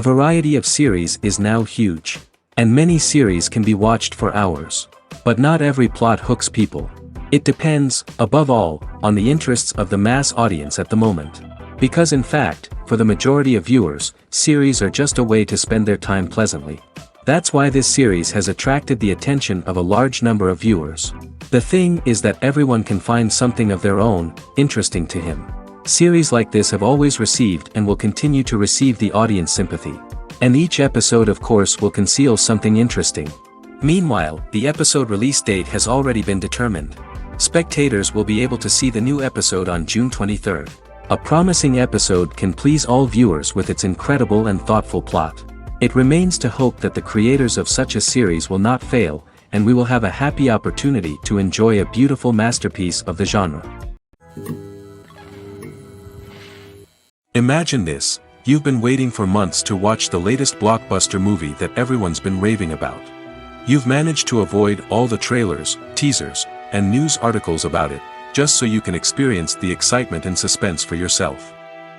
The variety of series is now huge. And many series can be watched for hours. But not every plot hooks people. It depends, above all, on the interests of the mass audience at the moment. Because in fact, for the majority of viewers, series are just a way to spend their time pleasantly. That's why this series has attracted the attention of a large number of viewers. The thing is that everyone can find something of their own, interesting to him. Series like this have always received and will continue to receive the audience sympathy. And each episode of course will conceal something interesting. Meanwhile, the episode release date has already been determined. Spectators will be able to see the new episode on June 23rd. A promising episode can please all viewers with its incredible and thoughtful plot. It remains to hope that the creators of such a series will not fail, and we will have a happy opportunity to enjoy a beautiful masterpiece of the genre. Imagine this, you've been waiting for months to watch the latest blockbuster movie that everyone's been raving about. You've managed to avoid all the trailers, teasers, and news articles about it, just so you can experience the excitement and suspense for yourself.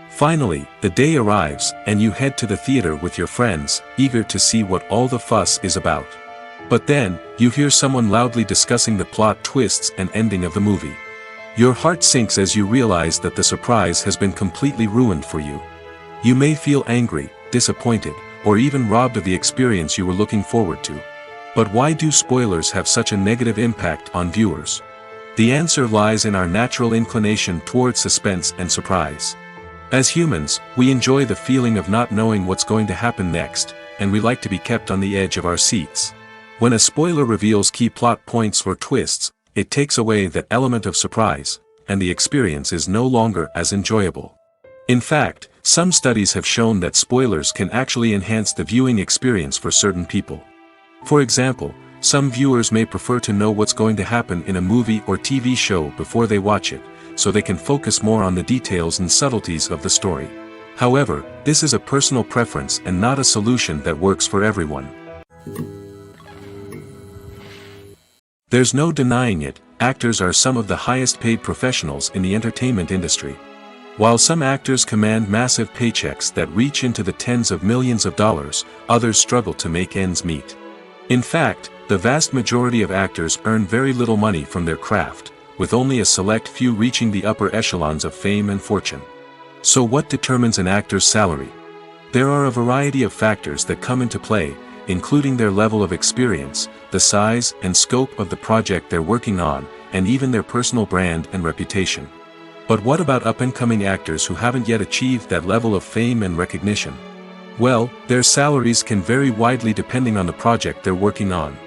Finally, the day arrives, and you head to the theater with your friends, eager to see what all the fuss is about. But then, you hear someone loudly discussing the plot twists and ending of the movie. Your heart sinks as you realize that the surprise has been completely ruined for you. You may feel angry, disappointed, or even robbed of the experience you were looking forward to. But why do spoilers have such a negative impact on viewers? The answer lies in our natural inclination toward suspense and surprise. As humans, we enjoy the feeling of not knowing what's going to happen next, and we like to be kept on the edge of our seats. When a spoiler reveals key plot points or twists, it takes away that element of surprise, and the experience is no longer as enjoyable. In fact, some studies have shown that spoilers can actually enhance the viewing experience for certain people. For example, some viewers may prefer to know what's going to happen in a movie or TV show before they watch it, so they can focus more on the details and subtleties of the story. However, this is a personal preference and not a solution that works for everyone. There's no denying it, actors are some of the highest paid professionals in the entertainment industry. While some actors command massive paychecks that reach into the tens of millions of dollars, others struggle to make ends meet. In fact, the vast majority of actors earn very little money from their craft, with only a select few reaching the upper echelons of fame and fortune. So what determines an actor's salary? There are a variety of factors that come into play, including their level of experience, the size and scope of the project they're working on, and even their personal brand and reputation. But what about up-and-coming actors who haven't yet achieved that level of fame and recognition? Well, their salaries can vary widely depending on the project they're working on.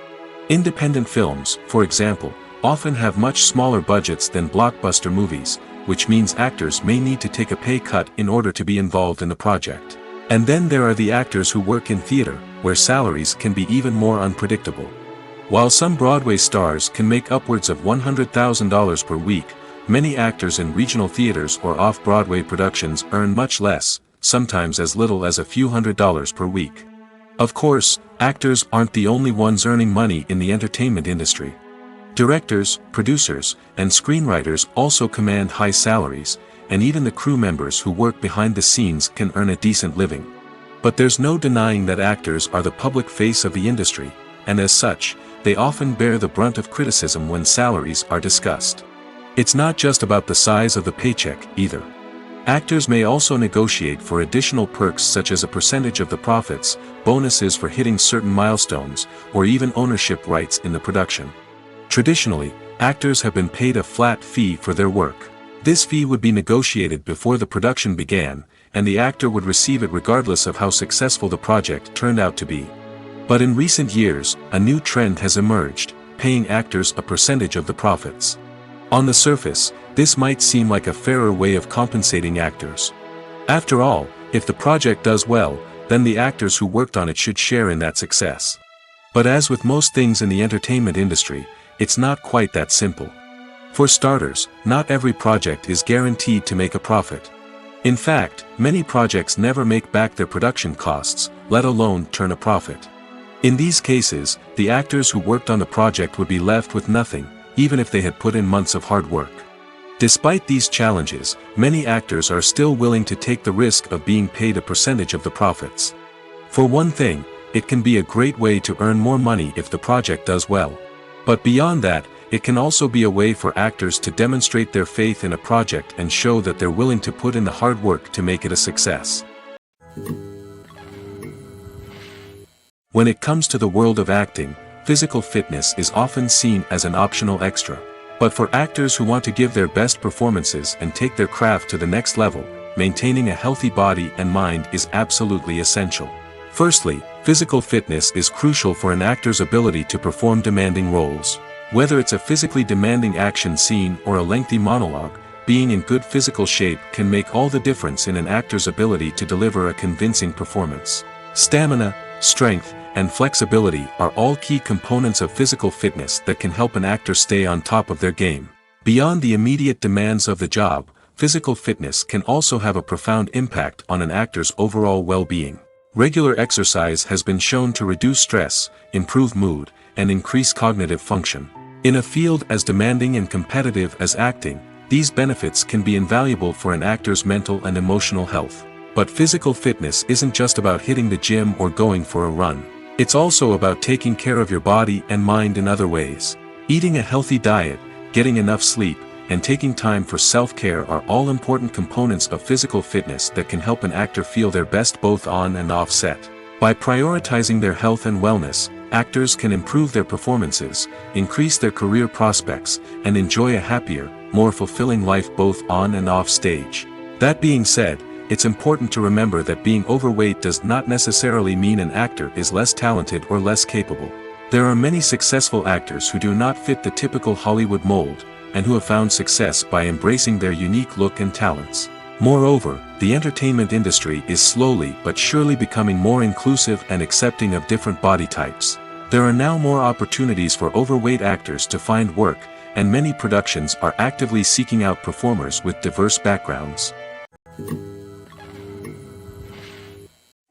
Independent films, for example, often have much smaller budgets than blockbuster movies, which means actors may need to take a pay cut in order to be involved in the project. And then there are the actors who work in theater, where salaries can be even more unpredictable. While some Broadway stars can make upwards of $100,000 per week, many actors in regional theaters or off-Broadway productions earn much less, sometimes as little as a few $100s per week. Of course, actors aren't the only ones earning money in the entertainment industry. Directors, producers, and screenwriters also command high salaries, and even the crew members who work behind the scenes can earn a decent living. But there's no denying that actors are the public face of the industry, and as such, they often bear the brunt of criticism when salaries are discussed. It's not just about the size of the paycheck, either. Actors may also negotiate for additional perks such as a percentage of the profits, bonuses for hitting certain milestones, or even ownership rights in the production. Traditionally, actors have been paid a flat fee for their work. This fee would be negotiated before the production began, and the actor would receive it regardless of how successful the project turned out to be. But in recent years, a new trend has emerged, paying actors a percentage of the profits. On the surface, this might seem like a fairer way of compensating actors. After all, if the project does well, then the actors who worked on it should share in that success. But as with most things in the entertainment industry, it's not quite that simple. For starters, not every project is guaranteed to make a profit. In fact, many projects never make back their production costs, let alone turn a profit. In these cases, the actors who worked on the project would be left with nothing, even if they had put in months of hard work. Despite these challenges, many actors are still willing to take the risk of being paid a percentage of the profits. For one thing, it can be a great way to earn more money if the project does well. But beyond that, it can also be a way for actors to demonstrate their faith in a project and show that they're willing to put in the hard work to make it a success. When it comes to the world of acting, physical fitness is often seen as an optional extra. But for actors who want to give their best performances and take their craft to the next level, maintaining a healthy body and mind is absolutely essential. Firstly, physical fitness is crucial for an actor's ability to perform demanding roles. Whether it's a physically demanding action scene or a lengthy monologue, being in good physical shape can make all the difference in an actor's ability to deliver a convincing performance. Stamina, strength, and flexibility are all key components of physical fitness that can help an actor stay on top of their game. Beyond the immediate demands of the job, physical fitness can also have a profound impact on an actor's overall well-being. Regular exercise has been shown to reduce stress, improve mood, and increase cognitive function. In a field as demanding and competitive as acting, these benefits can be invaluable for an actor's mental and emotional health. But physical fitness isn't just about hitting the gym or going for a run. It's also about taking care of your body and mind in other ways. Eating a healthy diet, getting enough sleep, and taking time for self-care are all important components of physical fitness that can help an actor feel their best both on and off set. By prioritizing their health and wellness, actors can improve their performances, increase their career prospects, and enjoy a happier, more fulfilling life both on and off stage. That being said, it's important to remember that being overweight does not necessarily mean an actor is less talented or less capable. There are many successful actors who do not fit the typical Hollywood mold, and who have found success by embracing their unique look and talents. Moreover, the entertainment industry is slowly but surely becoming more inclusive and accepting of different body types. There are now more opportunities for overweight actors to find work, and many productions are actively seeking out performers with diverse backgrounds.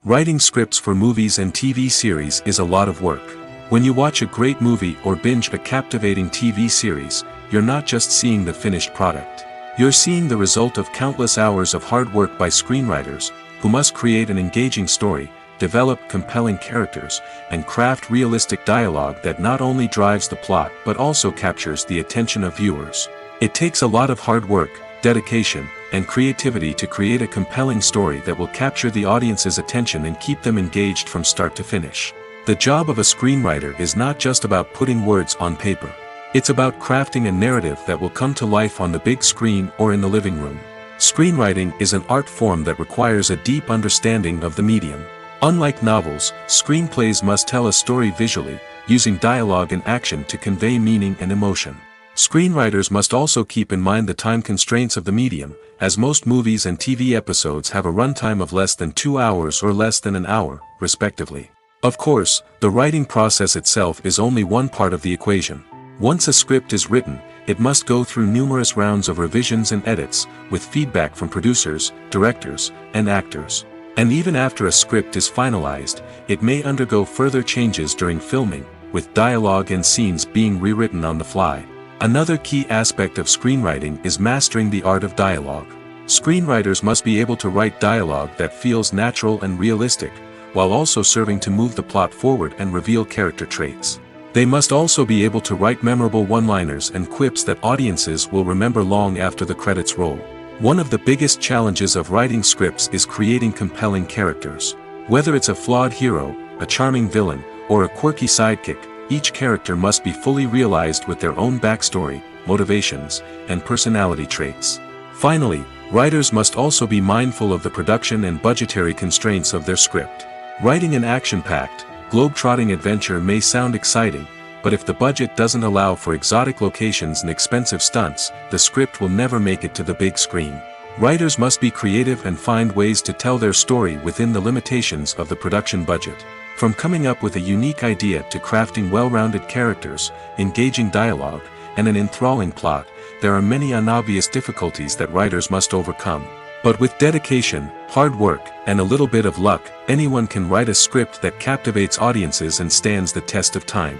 Writing scripts for movies and TV series is a lot of work. When you watch a great movie or binge a captivating TV series, you're not just seeing the finished product. You're seeing the result of countless hours of hard work by screenwriters, who must create an engaging story, develop compelling characters, and craft realistic dialogue that not only drives the plot but also captures the attention of viewers. It takes a lot of hard work, dedication, and creativity to create a compelling story that will capture the audience's attention and keep them engaged from start to finish. The job of a screenwriter is not just about putting words on paper. It's about crafting a narrative that will come to life on the big screen or in the living room. Screenwriting is an art form that requires a deep understanding of the medium. Unlike novels, screenplays must tell a story visually, using dialogue and action to convey meaning and emotion. Screenwriters must also keep in mind the time constraints of the medium, as most movies and TV episodes have a runtime of less than 2 hours or less than an hour, respectively. Of course, the writing process itself is only one part of the equation. Once a script is written, it must go through numerous rounds of revisions and edits, with feedback from producers, directors, and actors. And even after a script is finalized, it may undergo further changes during filming, with dialogue and scenes being rewritten on the fly. Another key aspect of screenwriting is mastering the art of dialogue. Screenwriters must be able to write dialogue that feels natural and realistic, while also serving to move the plot forward and reveal character traits. They must also be able to write memorable one-liners and quips that audiences will remember long after the credits roll. One of the biggest challenges of writing scripts is creating compelling characters. Whether it's a flawed hero, a charming villain, or a quirky sidekick, each character must be fully realized with their own backstory, motivations, and personality traits. Finally, writers must also be mindful of the production and budgetary constraints of their script. Writing an action-packed, globe-trotting adventure may sound exciting, but if the budget doesn't allow for exotic locations and expensive stunts, the script will never make it to the big screen. Writers must be creative and find ways to tell their story within the limitations of the production budget. From coming up with a unique idea to crafting well-rounded characters, engaging dialogue, and an enthralling plot, there are many unobvious difficulties that writers must overcome. But with dedication, hard work, and a little bit of luck, anyone can write a script that captivates audiences and stands the test of time.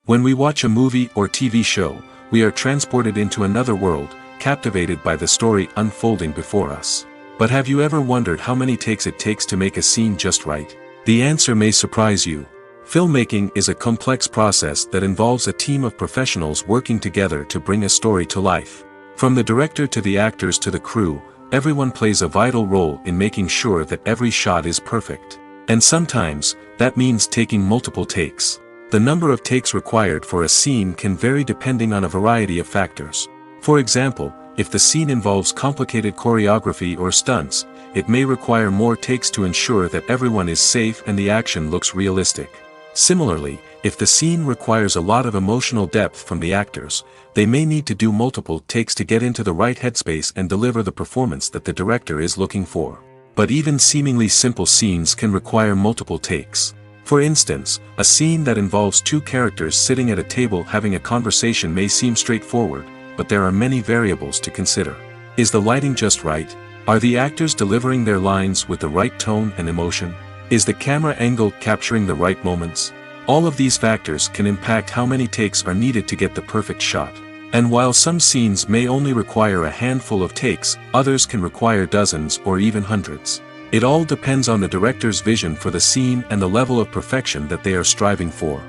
When we watch a movie or TV show, we are transported into another world, captivated by the story unfolding before us. But have you ever wondered how many takes it takes to make a scene just right? The answer may surprise you. Filmmaking is a complex process that involves a team of professionals working together to bring a story to life. From the director to the actors to the crew, everyone plays a vital role in making sure that every shot is perfect. And sometimes, that means taking multiple takes. The number of takes required for a scene can vary depending on a variety of factors. For example, if the scene involves complicated choreography or stunts, it may require more takes to ensure that everyone is safe and the action looks realistic. Similarly, if the scene requires a lot of emotional depth from the actors, they may need to do multiple takes to get into the right headspace and deliver the performance that the director is looking for. But even seemingly simple scenes can require multiple takes. For instance, a scene that involves two characters sitting at a table having a conversation may seem straightforward, but there are many variables to consider. Is the lighting just right? Are the actors delivering their lines with the right tone and emotion? Is the camera angle capturing the right moments? All of these factors can impact how many takes are needed to get the perfect shot. And while some scenes may only require a handful of takes, others can require dozens or even hundreds. It all depends on the director's vision for the scene and the level of perfection that they are striving for.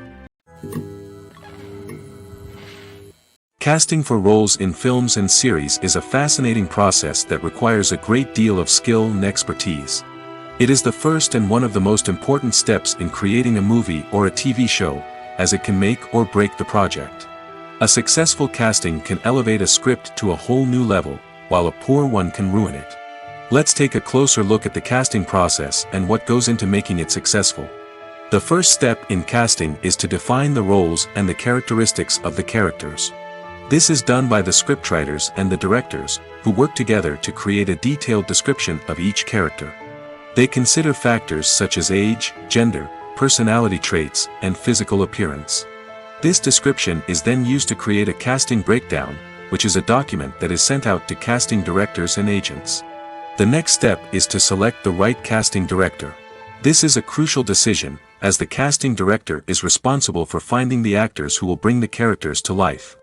Casting for roles in films and series is a fascinating process that requires a great deal of skill and expertise. It is the first and one of the most important steps in creating a movie or a TV show, as it can make or break the project. A successful casting can elevate a script to a whole new level, while a poor one can ruin it. Let's take a closer look at the casting process and what goes into making it successful. The first step in casting is to define the roles and the characteristics of the characters. This is done by the scriptwriters and the directors, who work together to create a detailed description of each character. They consider factors such as age, gender, personality traits, and physical appearance. This description is then used to create a casting breakdown, which is a document that is sent out to casting directors and agents. The next step is to select the right casting director. This is a crucial decision, as the casting director is responsible for finding the actors who will bring the characters to life.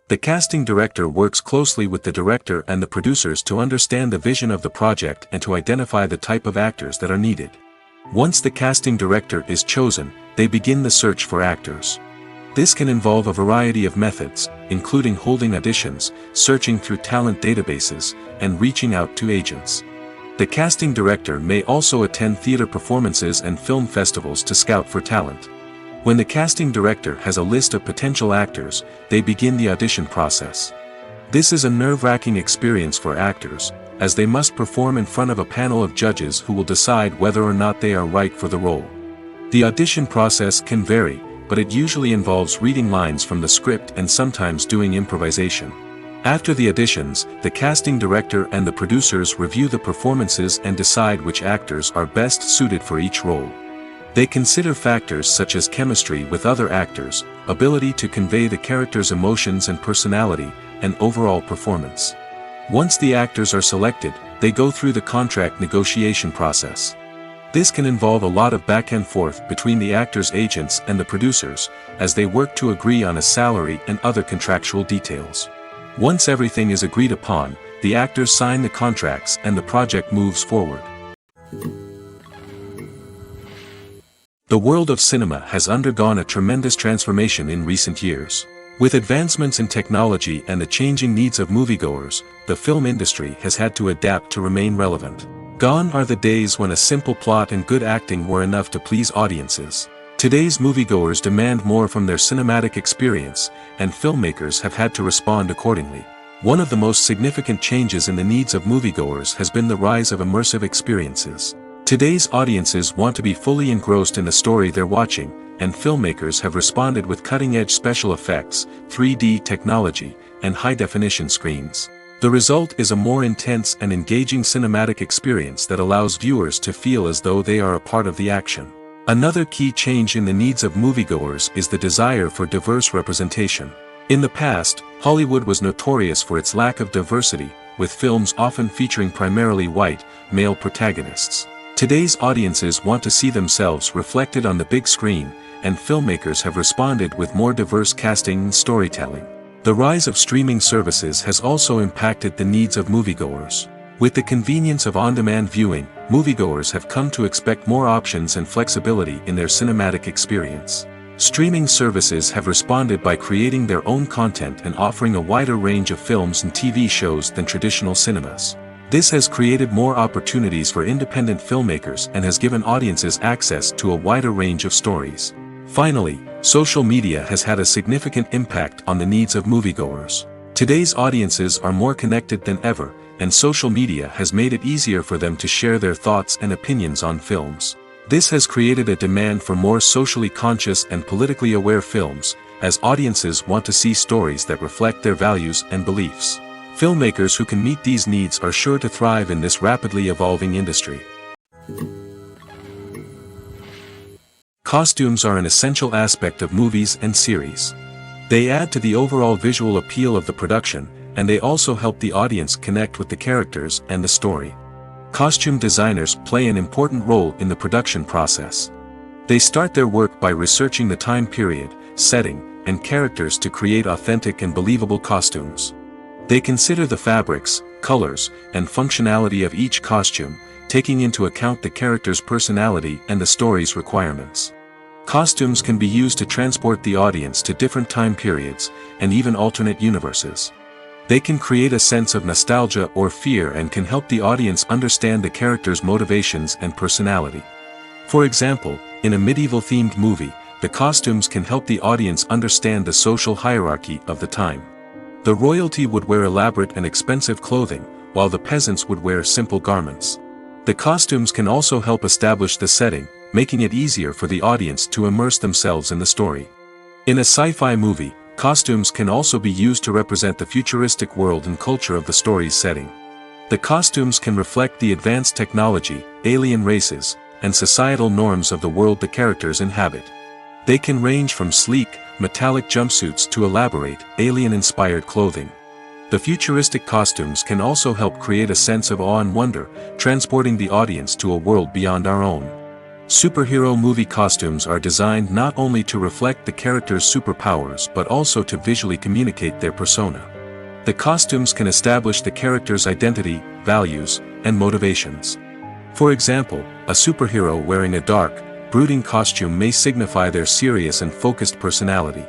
The casting director works closely with the director and the producers to understand the vision of the project and to identify the type of actors that are needed. Once the casting director is chosen, they begin the search for actors. This can involve a variety of methods, including holding auditions, searching through talent databases, and reaching out to agents. The casting director may also attend theater performances and film festivals to scout for talent. When the casting director has a list of potential actors, they begin the audition process. This is a nerve-wracking experience for actors, as they must perform in front of a panel of judges who will decide whether or not they are right for the role. The audition process can vary, but it usually involves reading lines from the script and sometimes doing improvisation. After the auditions, the casting director and the producers review the performances and decide which actors are best suited for each role. They consider factors such as chemistry with other actors, ability to convey the character's emotions and personality, and overall performance. Once the actors are selected, they go through the contract negotiation process. This can involve a lot of back and forth between the actors' agents and the producers, as they work to agree on a salary and other contractual details. Once everything is agreed upon, the actors sign the contracts and the project moves forward. The world of cinema has undergone a tremendous transformation in recent years. With advancements in technology and the changing needs of moviegoers, the film industry has had to adapt to remain relevant. Gone are the days when a simple plot and good acting were enough to please audiences. Today's moviegoers demand more from their cinematic experience, and filmmakers have had to respond accordingly. One of the most significant changes in the needs of moviegoers has been the rise of immersive experiences. Today's audiences want to be fully engrossed in the story they're watching, and filmmakers have responded with cutting-edge special effects, 3D technology, and high-definition screens. The result is a more intense and engaging cinematic experience that allows viewers to feel as though they are a part of the action. Another key change in the needs of moviegoers is the desire for diverse representation. In the past, Hollywood was notorious for its lack of diversity, with films often featuring primarily white, male protagonists. Today's audiences want to see themselves reflected on the big screen, and filmmakers have responded with more diverse casting and storytelling. The rise of streaming services has also impacted the needs of moviegoers. With the convenience of on-demand viewing, moviegoers have come to expect more options and flexibility in their cinematic experience. Streaming services have responded by creating their own content and offering a wider range of films and TV shows than traditional cinemas. This has created more opportunities for independent filmmakers and has given audiences access to a wider range of stories. Finally, social media has had a significant impact on the needs of moviegoers. Today's audiences are more connected than ever, and social media has made it easier for them to share their thoughts and opinions on films. This has created a demand for more socially conscious and politically aware films, as audiences want to see stories that reflect their values and beliefs. Filmmakers who can meet these needs are sure to thrive in this rapidly evolving industry. Costumes are an essential aspect of movies and series. They add to the overall visual appeal of the production, and they also help the audience connect with the characters and the story. Costume designers play an important role in the production process. They start their work by researching the time period, setting, and characters to create authentic and believable costumes. They consider the fabrics, colors, and functionality of each costume, taking into account the character's personality and the story's requirements. Costumes can be used to transport the audience to different time periods, and even alternate universes. They can create a sense of nostalgia or fear and can help the audience understand the character's motivations and personality. For example, in a medieval-themed movie, the costumes can help the audience understand the social hierarchy of the time. The royalty would wear elaborate and expensive clothing, while the peasants would wear simple garments. The costumes can also help establish the setting, making it easier for the audience to immerse themselves in the story. In a sci-fi movie, costumes can also be used to represent the futuristic world and culture of the story's setting. The costumes can reflect the advanced technology, alien races, and societal norms of the world the characters inhabit. They can range from sleek, metallic jumpsuits to elaborate, alien-inspired clothing. The futuristic costumes can also help create a sense of awe and wonder, transporting the audience to a world beyond our own. Superhero movie costumes are designed not only to reflect the character's superpowers but also to visually communicate their persona. The costumes can establish the character's identity, values, and motivations. For example, a superhero wearing a dark, brooding costume may signify their serious and focused personality.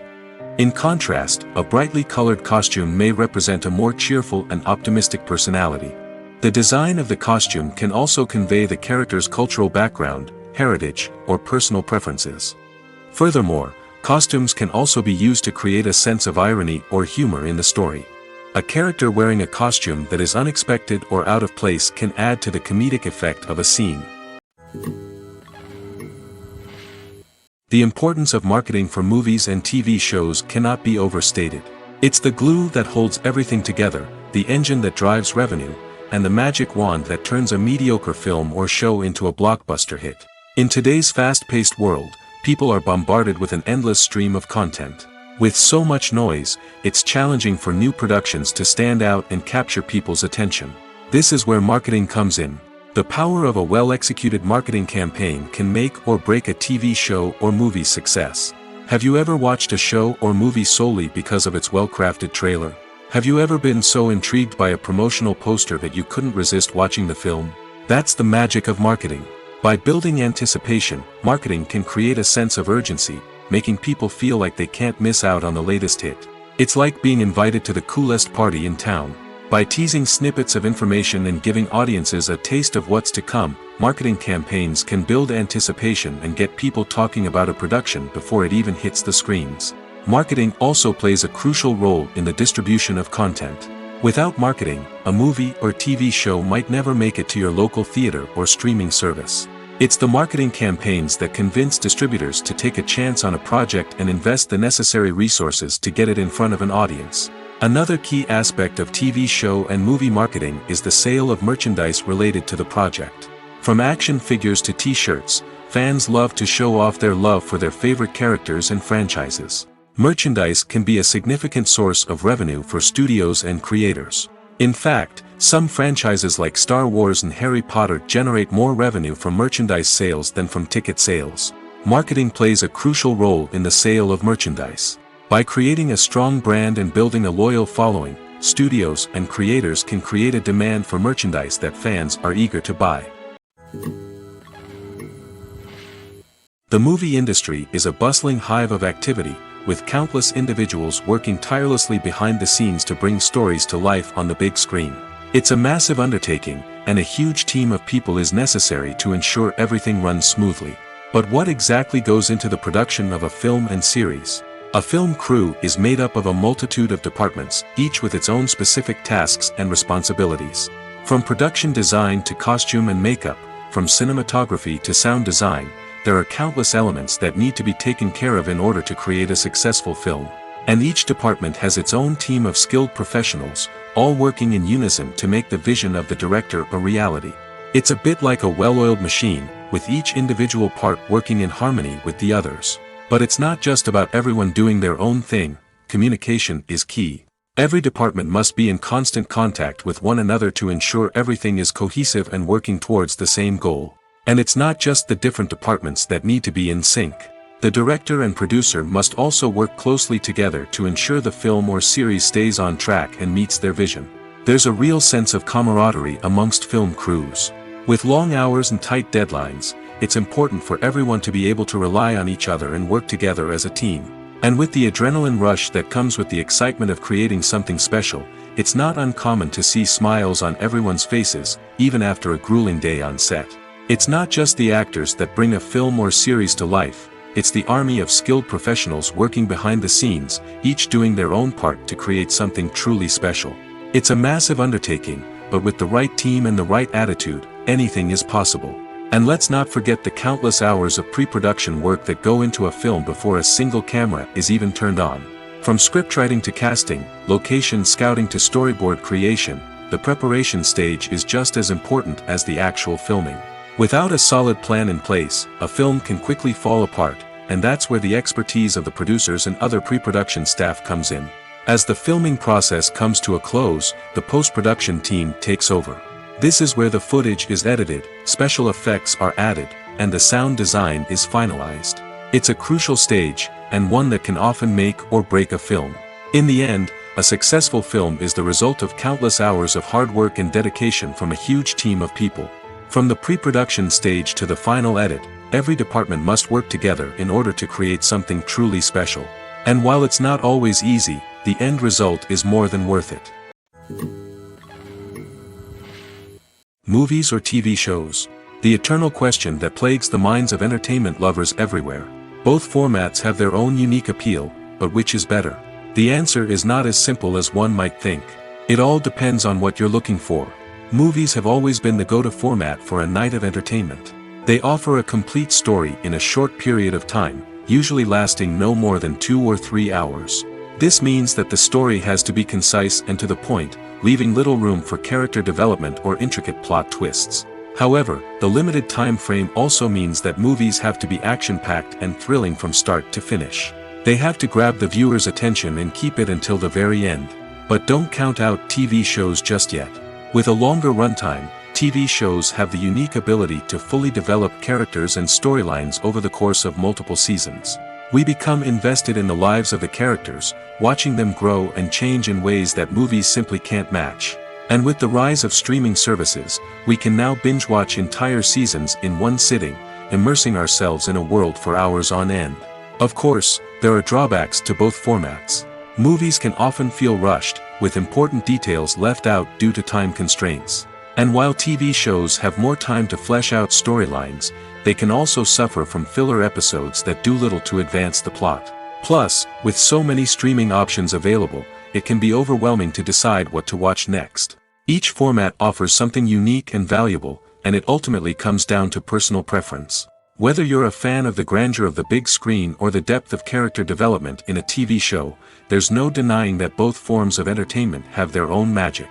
In contrast, a brightly colored costume may represent a more cheerful and optimistic personality. The design of the costume can also convey the character's cultural background, heritage, or personal preferences. Furthermore, costumes can also be used to create a sense of irony or humor in the story. A character wearing a costume that is unexpected or out of place can add to the comedic effect of a scene. The importance of marketing for movies and TV shows cannot be overstated. It's the glue that holds everything together, the engine that drives revenue, and the magic wand that turns a mediocre film or show into a blockbuster hit. In today's fast-paced world, people are bombarded with an endless stream of content. With so much noise, it's challenging for new productions to stand out and capture people's attention. This is where marketing comes in. The power of a well-executed marketing campaign can make or break a TV show or movie's success. Have you ever watched a show or movie solely because of its well-crafted trailer? Have you ever been so intrigued by a promotional poster that you couldn't resist watching the film? That's the magic of marketing. By building anticipation, marketing can create a sense of urgency, making people feel like they can't miss out on the latest hit. It's like being invited to the coolest party in town. By teasing snippets of information and giving audiences a taste of what's to come, marketing campaigns can build anticipation and get people talking about a production before it even hits the screens. Marketing also plays a crucial role in the distribution of content. Without marketing, a movie or TV show might never make it to your local theater or streaming service. It's the marketing campaigns that convince distributors to take a chance on a project and invest the necessary resources to get it in front of an audience. Another key aspect of TV show and movie marketing is the sale of merchandise related to the project. From action figures to t-shirts, fans love to show off their love for their favorite characters and franchises. Merchandise can be a significant source of revenue for studios and creators. In fact, some franchises like Star Wars and Harry Potter generate more revenue from merchandise sales than from ticket sales. Marketing plays a crucial role in the sale of merchandise. By creating a strong brand and building a loyal following, studios and creators can create a demand for merchandise that fans are eager to buy. The movie industry is a bustling hive of activity, with countless individuals working tirelessly behind the scenes to bring stories to life on the big screen. It's a massive undertaking, and a huge team of people is necessary to ensure everything runs smoothly. But what exactly goes into the production of a film and series? A film crew is made up of a multitude of departments, each with its own specific tasks and responsibilities. From production design to costume and makeup, from cinematography to sound design, there are countless elements that need to be taken care of in order to create a successful film. And each department has its own team of skilled professionals, all working in unison to make the vision of the director a reality. It's a bit like a well-oiled machine, with each individual part working in harmony with the others. But it's not just about everyone doing their own thing. Communication is key. Every department must be in constant contact with one another to ensure everything is cohesive and working towards the same goal. And it's not just the different departments that need to be in sync. The director and producer must also work closely together to ensure the film or series stays on track and meets their vision. There's a real sense of camaraderie amongst film crews. With long hours and tight deadlines, it's important for everyone to be able to rely on each other and work together as a team. And with the adrenaline rush that comes with the excitement of creating something special, it's not uncommon to see smiles on everyone's faces, even after a grueling day on set. It's not just the actors that bring a film or series to life. It's the army of skilled professionals working behind the scenes, each doing their own part to create something truly special. It's a massive undertaking, but with the right team and the right attitude, anything is possible. And let's not forget the countless hours of pre-production work that go into a film before a single camera is even turned on. From scriptwriting to casting, location scouting to storyboard creation, the preparation stage is just as important as the actual filming. Without a solid plan in place, a film can quickly fall apart, and that's where the expertise of the producers and other pre-production staff comes in. As the filming process comes to a close, the post-production team takes over. This is where the footage is edited, special effects are added, and the sound design is finalized. It's a crucial stage, and one that can often make or break a film. In the end, a successful film is the result of countless hours of hard work and dedication from a huge team of people. From the pre-production stage to the final edit, every department must work together in order to create something truly special. And while it's not always easy, the end result is more than worth it. Movies or TV shows? The eternal question that plagues the minds of entertainment lovers everywhere. Both formats have their own unique appeal, but which is better? The answer is not as simple as one might think. It all depends on what you're looking for. Movies have always been the go-to format for a night of entertainment. They offer a complete story in a short period of time, usually lasting no more than 2 or 3 hours. This means that the story has to be concise and to the point, leaving little room for character development or intricate plot twists. However, the limited time frame also means that movies have to be action-packed and thrilling from start to finish. They have to grab the viewer's attention and keep it until the very end. But don't count out TV shows just yet. With a longer runtime, TV shows have the unique ability to fully develop characters and storylines over the course of multiple seasons. We become invested in the lives of the characters, watching them grow and change in ways that movies simply can't match. And with the rise of streaming services, we can now binge-watch entire seasons in one sitting, immersing ourselves in a world for hours on end. Of course, there are drawbacks to both formats. Movies can often feel rushed, with important details left out due to time constraints. And while TV shows have more time to flesh out storylines, they can also suffer from filler episodes that do little to advance the plot. Plus, with so many streaming options available, it can be overwhelming to decide what to watch next. Each format offers something unique and valuable, and it ultimately comes down to personal preference. Whether you're a fan of the grandeur of the big screen or the depth of character development in a TV show, there's no denying that both forms of entertainment have their own magic.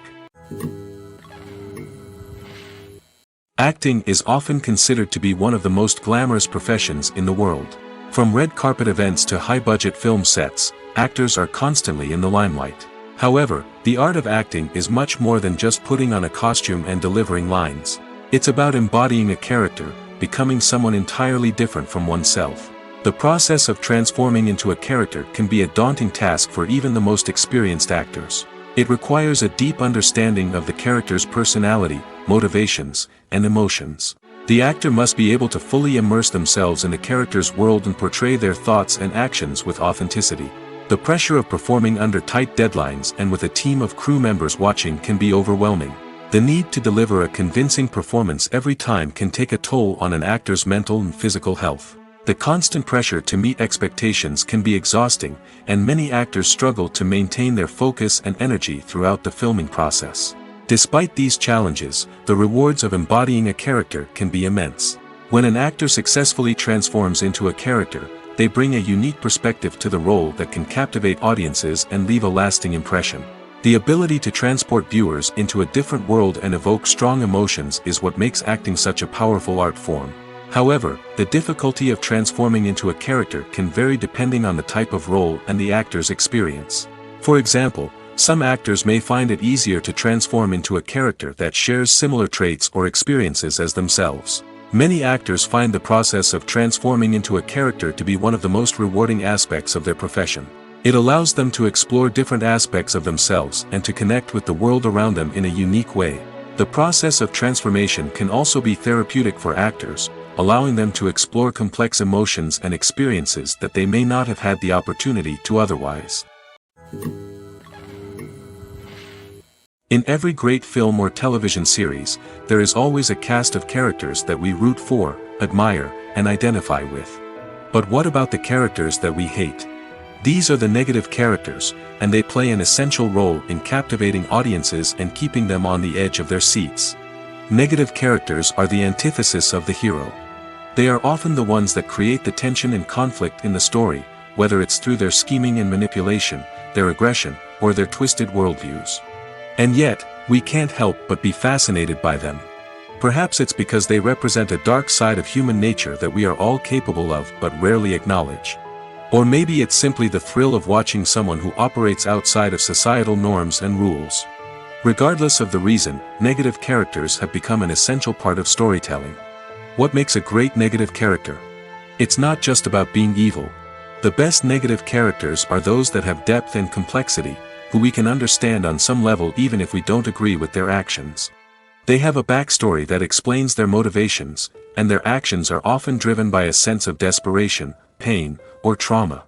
Acting is often considered to be one of the most glamorous professions in the world. From red carpet events to high-budget film sets, actors are constantly in the limelight. However, the art of acting is much more than just putting on a costume and delivering lines. It's about embodying a character, becoming someone entirely different from oneself. The process of transforming into a character can be a daunting task for even the most experienced actors. It requires a deep understanding of the character's personality, motivations, and emotions. The actor must be able to fully immerse themselves in the character's world and portray their thoughts and actions with authenticity. The pressure of performing under tight deadlines and with a team of crew members watching can be overwhelming. The need to deliver a convincing performance every time can take a toll on an actor's mental and physical health. The constant pressure to meet expectations can be exhausting, and many actors struggle to maintain their focus and energy throughout the filming process. Despite these challenges, the rewards of embodying a character can be immense. When an actor successfully transforms into a character, they bring a unique perspective to the role that can captivate audiences and leave a lasting impression. The ability to transport viewers into a different world and evoke strong emotions is what makes acting such a powerful art form. However, the difficulty of transforming into a character can vary depending on the type of role and the actor's experience. For example, some actors may find it easier to transform into a character that shares similar traits or experiences as themselves. Many actors find the process of transforming into a character to be one of the most rewarding aspects of their profession. It allows them to explore different aspects of themselves and to connect with the world around them in a unique way. The process of transformation can also be therapeutic for actors, allowing them to explore complex emotions and experiences that they may not have had the opportunity to otherwise. In every great film or television series, there is always a cast of characters that we root for, admire, and identify with. But what about the characters that we hate? These are the negative characters, and they play an essential role in captivating audiences and keeping them on the edge of their seats. Negative characters are the antithesis of the hero. They are often the ones that create the tension and conflict in the story, whether it's through their scheming and manipulation, their aggression, or their twisted worldviews. And yet, we can't help but be fascinated by them. Perhaps it's because they represent a dark side of human nature that we are all capable of but rarely acknowledge. Or maybe it's simply the thrill of watching someone who operates outside of societal norms and rules. Regardless of the reason, negative characters have become an essential part of storytelling. What makes a great negative character? It's not just about being evil. The best negative characters are those that have depth and complexity, who we can understand on some level even if we don't agree with their actions. They have a backstory that explains their motivations, and their actions are often driven by a sense of desperation, pain, or trauma.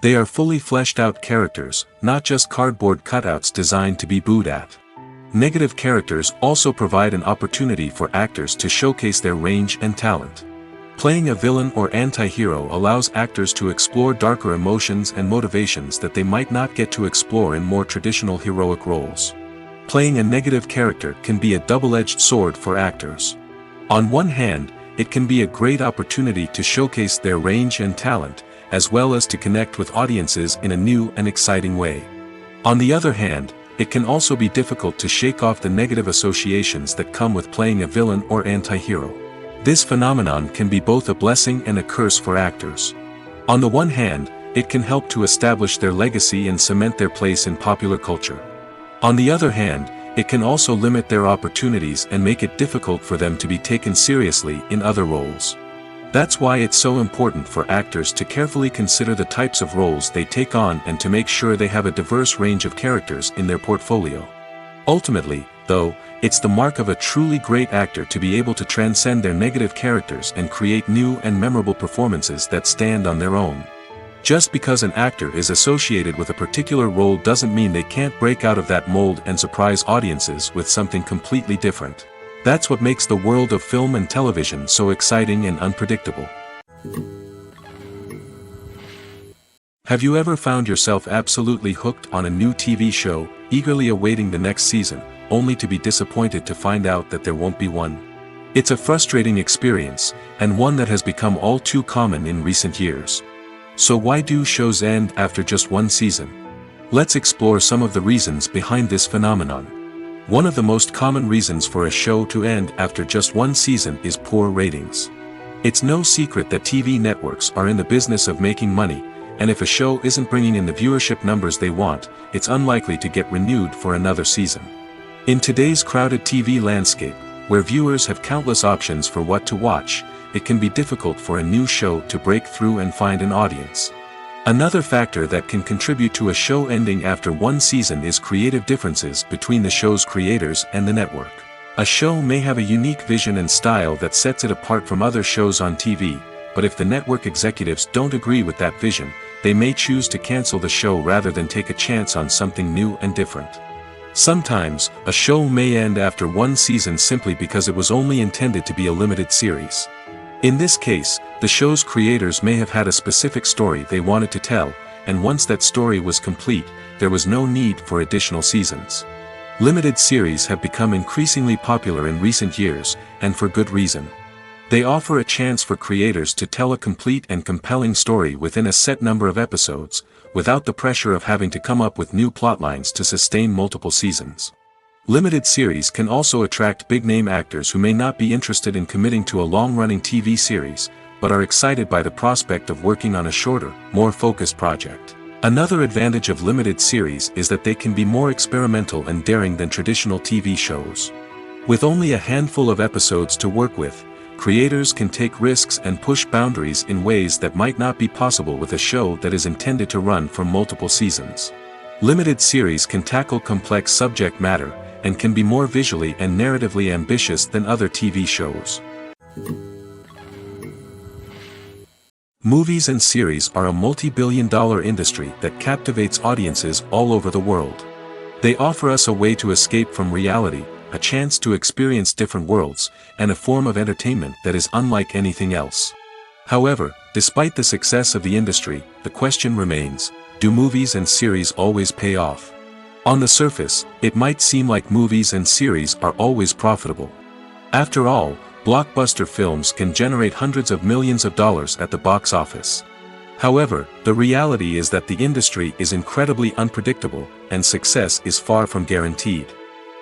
They are fully fleshed out characters, not just cardboard cutouts designed to be booed at. Negative characters also provide an opportunity for actors to showcase their range and talent. Playing a villain or anti-hero allows actors to explore darker emotions and motivations that they might not get to explore in more traditional heroic roles. Playing a negative character can be a double-edged sword for actors. On one hand, it can be a great opportunity to showcase their range and talent, as well as to connect with audiences in a new and exciting way. On the other hand, it can also be difficult to shake off the negative associations that come with playing a villain or anti-hero. This phenomenon can be both a blessing and a curse for actors. On the one hand, it can help to establish their legacy and cement their place in popular culture. On the other hand, it can also limit their opportunities and make it difficult for them to be taken seriously in other roles. That's why it's so important for actors to carefully consider the types of roles they take on and to make sure they have a diverse range of characters in their portfolio. Ultimately, though, it's the mark of a truly great actor to be able to transcend their negative characters and create new and memorable performances that stand on their own. Just because an actor is associated with a particular role doesn't mean they can't break out of that mold and surprise audiences with something completely different. That's what makes the world of film and television so exciting and unpredictable. Have you ever found yourself absolutely hooked on a new TV show, eagerly awaiting the next season, only to be disappointed to find out that there won't be one? It's a frustrating experience, and one that has become all too common in recent years. So why do shows end after just one season? Let's explore some of the reasons behind this phenomenon. One of the most common reasons for a show to end after just one season is poor ratings. It's no secret that TV networks are in the business of making money, and if a show isn't bringing in the viewership numbers they want, it's unlikely to get renewed for another season. In today's crowded TV landscape, where viewers have countless options for what to watch, it can be difficult for a new show to break through and find an audience. Another factor that can contribute to a show ending after one season is creative differences between the show's creators and the network. A show may have a unique vision and style that sets it apart from other shows on TV, but if the network executives don't agree with that vision, they may choose to cancel the show rather than take a chance on something new and different. Sometimes, a show may end after one season simply because it was only intended to be a limited series. In this case, the show's creators may have had a specific story they wanted to tell, and once that story was complete, there was no need for additional seasons. Limited series have become increasingly popular in recent years, and for good reason. They offer a chance for creators to tell a complete and compelling story within a set number of episodes, without the pressure of having to come up with new plotlines to sustain multiple seasons. Limited series can also attract big-name actors who may not be interested in committing to a long-running TV series, but are excited by the prospect of working on a shorter, more focused project. Another advantage of limited series is that they can be more experimental and daring than traditional TV shows. With only a handful of episodes to work with, creators can take risks and push boundaries in ways that might not be possible with a show that is intended to run for multiple seasons. Limited series can tackle complex subject matter, and can be more visually and narratively ambitious than other TV shows. Movies and series are a multi-billion-dollar industry that captivates audiences all over the world. They offer us a way to escape from reality, a chance to experience different worlds, and a form of entertainment that is unlike anything else. However, despite the success of the industry, the question remains, do movies and series always pay off? On the surface, it might seem like movies and series are always profitable. After all, blockbuster films can generate hundreds of millions of dollars at the box office. However, the reality is that the industry is incredibly unpredictable, and success is far from guaranteed.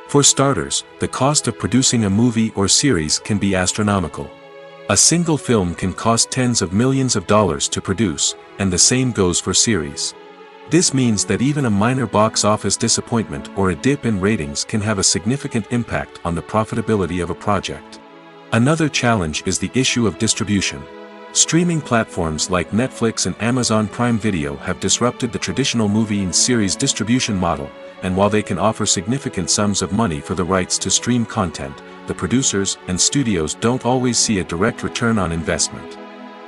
For starters, the cost of producing a movie or series can be astronomical. A single film can cost tens of millions of dollars to produce, and the same goes for series. This means that even a minor box office disappointment or a dip in ratings can have a significant impact on the profitability of a project. Another challenge is the issue of distribution. Streaming platforms like Netflix and Amazon Prime Video have disrupted the traditional movie and series distribution model, and while they can offer significant sums of money for the rights to stream content, the producers and studios don't always see a direct return on investment.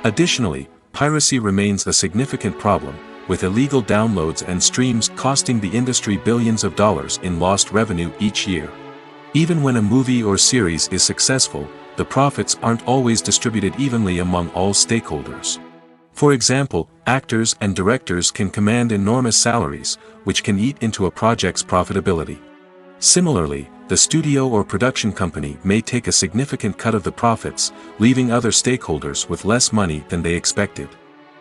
Additionally, piracy remains a significant problem, with illegal downloads and streams costing the industry billions of dollars in lost revenue each year. Even when a movie or series is successful, the profits aren't always distributed evenly among all stakeholders. For example, actors and directors can command enormous salaries, which can eat into a project's profitability. Similarly, the studio or production company may take a significant cut of the profits, leaving other stakeholders with less money than they expected.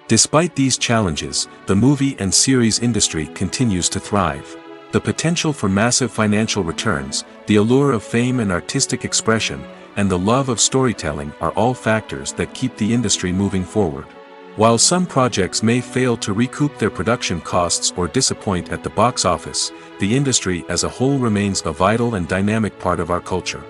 Despite these challenges, the movie and series industry continues to thrive. The potential for massive financial returns, the allure of fame and artistic expression, and the love of storytelling are all factors that keep the industry moving forward. While some projects may fail to recoup their production costs or disappoint at the box office, the industry as a whole remains a vital and dynamic part of our culture.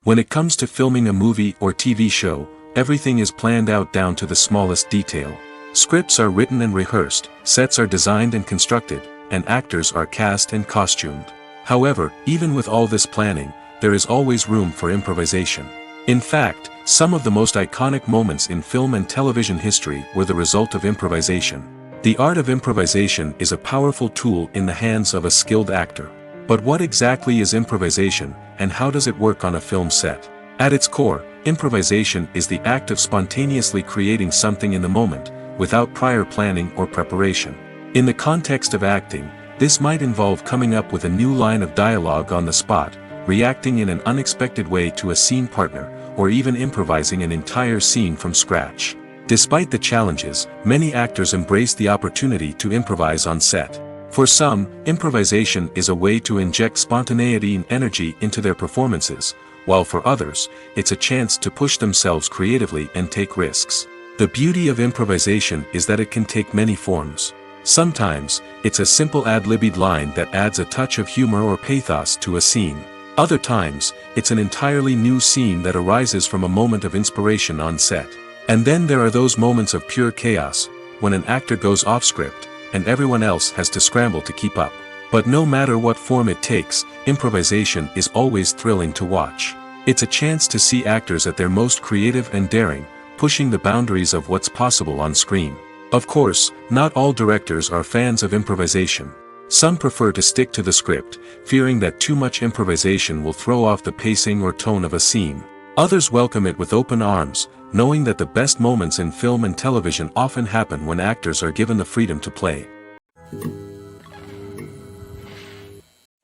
When it comes to filming a movie or TV show, everything is planned out down to the smallest detail. Scripts are written and rehearsed, sets are designed and constructed, and actors are cast and costumed. However, even with all this planning, there is always room for improvisation. In fact, some of the most iconic moments in film and television history were the result of improvisation. The art of improvisation is a powerful tool in the hands of a skilled actor. But what exactly is improvisation, and how does it work on a film set? At its core, improvisation is the act of spontaneously creating something in the moment, without prior planning or preparation. In the context of acting, this might involve coming up with a new line of dialogue on the spot, reacting in an unexpected way to a scene partner, or even improvising an entire scene from scratch. Despite the challenges, many actors embrace the opportunity to improvise on set. For some, improvisation is a way to inject spontaneity and energy into their performances, while for others, it's a chance to push themselves creatively and take risks. The beauty of improvisation is that it can take many forms. Sometimes, it's a simple ad-libbed line that adds a touch of humor or pathos to a scene. Other times, it's an entirely new scene that arises from a moment of inspiration on set. And then there are those moments of pure chaos, when an actor goes off script, and everyone else has to scramble to keep up. But no matter what form it takes, improvisation is always thrilling to watch. It's a chance to see actors at their most creative and daring, pushing the boundaries of what's possible on screen. Of course, not all directors are fans of improvisation. Some prefer to stick to the script, fearing that too much improvisation will throw off the pacing or tone of a scene. Others welcome it with open arms, knowing that the best moments in film and television often happen when actors are given the freedom to play.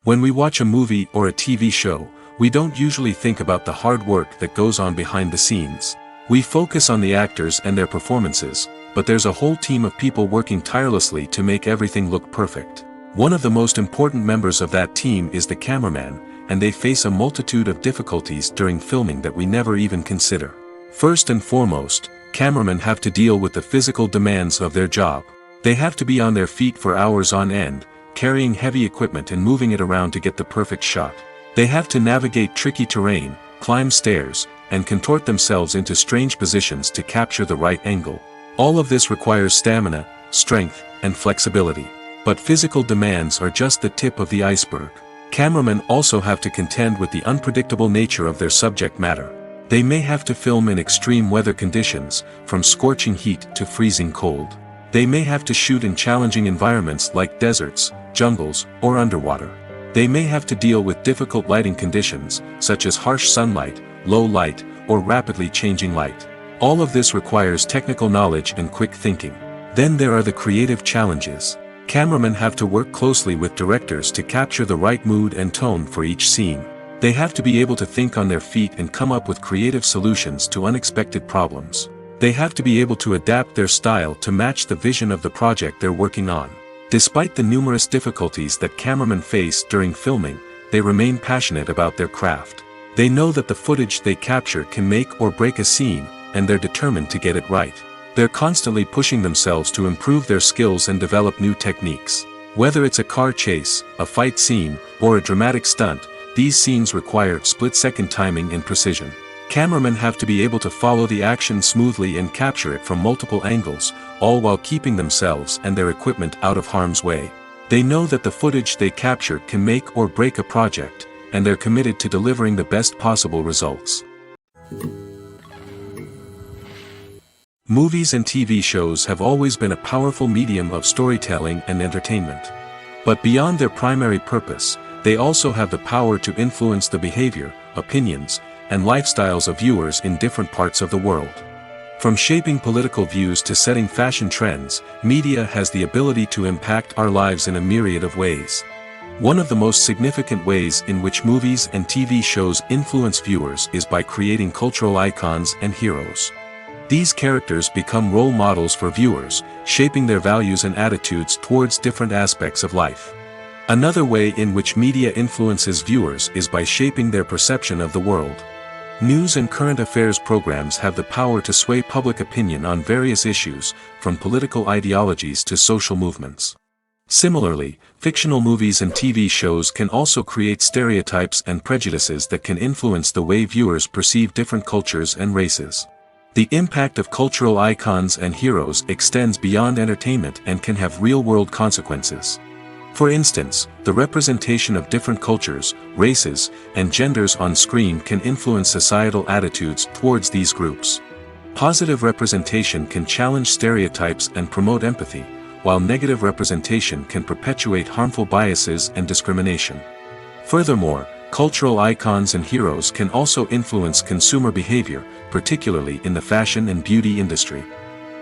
When we watch a movie or a TV show, we don't usually think about the hard work that goes on behind the scenes. We focus on the actors and their performances, but there's a whole team of people working tirelessly to make everything look perfect. One of the most important members of that team is the cameraman, and they face a multitude of difficulties during filming that we never even consider. First and foremost, cameramen have to deal with the physical demands of their job. They have to be on their feet for hours on end, carrying heavy equipment and moving it around to get the perfect shot. They have to navigate tricky terrain, climb stairs, and contort themselves into strange positions to capture the right angle. All of this requires stamina, strength, and flexibility. But physical demands are just the tip of the iceberg. Cameramen also have to contend with the unpredictable nature of their subject matter. They may have to film in extreme weather conditions, from scorching heat to freezing cold. They may have to shoot in challenging environments like deserts, jungles, or underwater. They may have to deal with difficult lighting conditions, such as harsh sunlight, low light, or rapidly changing light. All of this requires technical knowledge and quick thinking. Then there are the creative challenges. Cameramen have to work closely with directors to capture the right mood and tone for each scene. They have to be able to think on their feet and come up with creative solutions to unexpected problems. They have to be able to adapt their style to match the vision of the project they're working on. Despite the numerous difficulties that cameramen face during filming, they remain passionate about their craft. They know that the footage they capture can make or break a scene, and they're determined to get it right. They're constantly pushing themselves to improve their skills and develop new techniques. Whether it's a car chase, a fight scene, or a dramatic stunt, these scenes require split-second timing and precision. Cameramen have to be able to follow the action smoothly and capture it from multiple angles, all while keeping themselves and their equipment out of harm's way. They know that the footage they capture can make or break a project, and they're committed to delivering the best possible results. Movies and TV shows have always been a powerful medium of storytelling and entertainment. But beyond their primary purpose, they also have the power to influence the behavior, opinions, and lifestyles of viewers in different parts of the world. From shaping political views to setting fashion trends, media has the ability to impact our lives in a myriad of ways. One of the most significant ways in which movies and TV shows influence viewers is by creating cultural icons and heroes. These characters become role models for viewers, shaping their values and attitudes towards different aspects of life. Another way in which media influences viewers is by shaping their perception of the world. News and current affairs programs have the power to sway public opinion on various issues, from political ideologies to social movements. Similarly, fictional movies and TV shows can also create stereotypes and prejudices that can influence the way viewers perceive different cultures and races. The impact of cultural icons and heroes extends beyond entertainment and can have real-world consequences. For instance, the representation of different cultures, races, and genders on screen can influence societal attitudes towards these groups. Positive representation can challenge stereotypes and promote empathy, while negative representation can perpetuate harmful biases and discrimination. Furthermore, cultural icons and heroes can also influence consumer behavior, particularly in the fashion and beauty industry.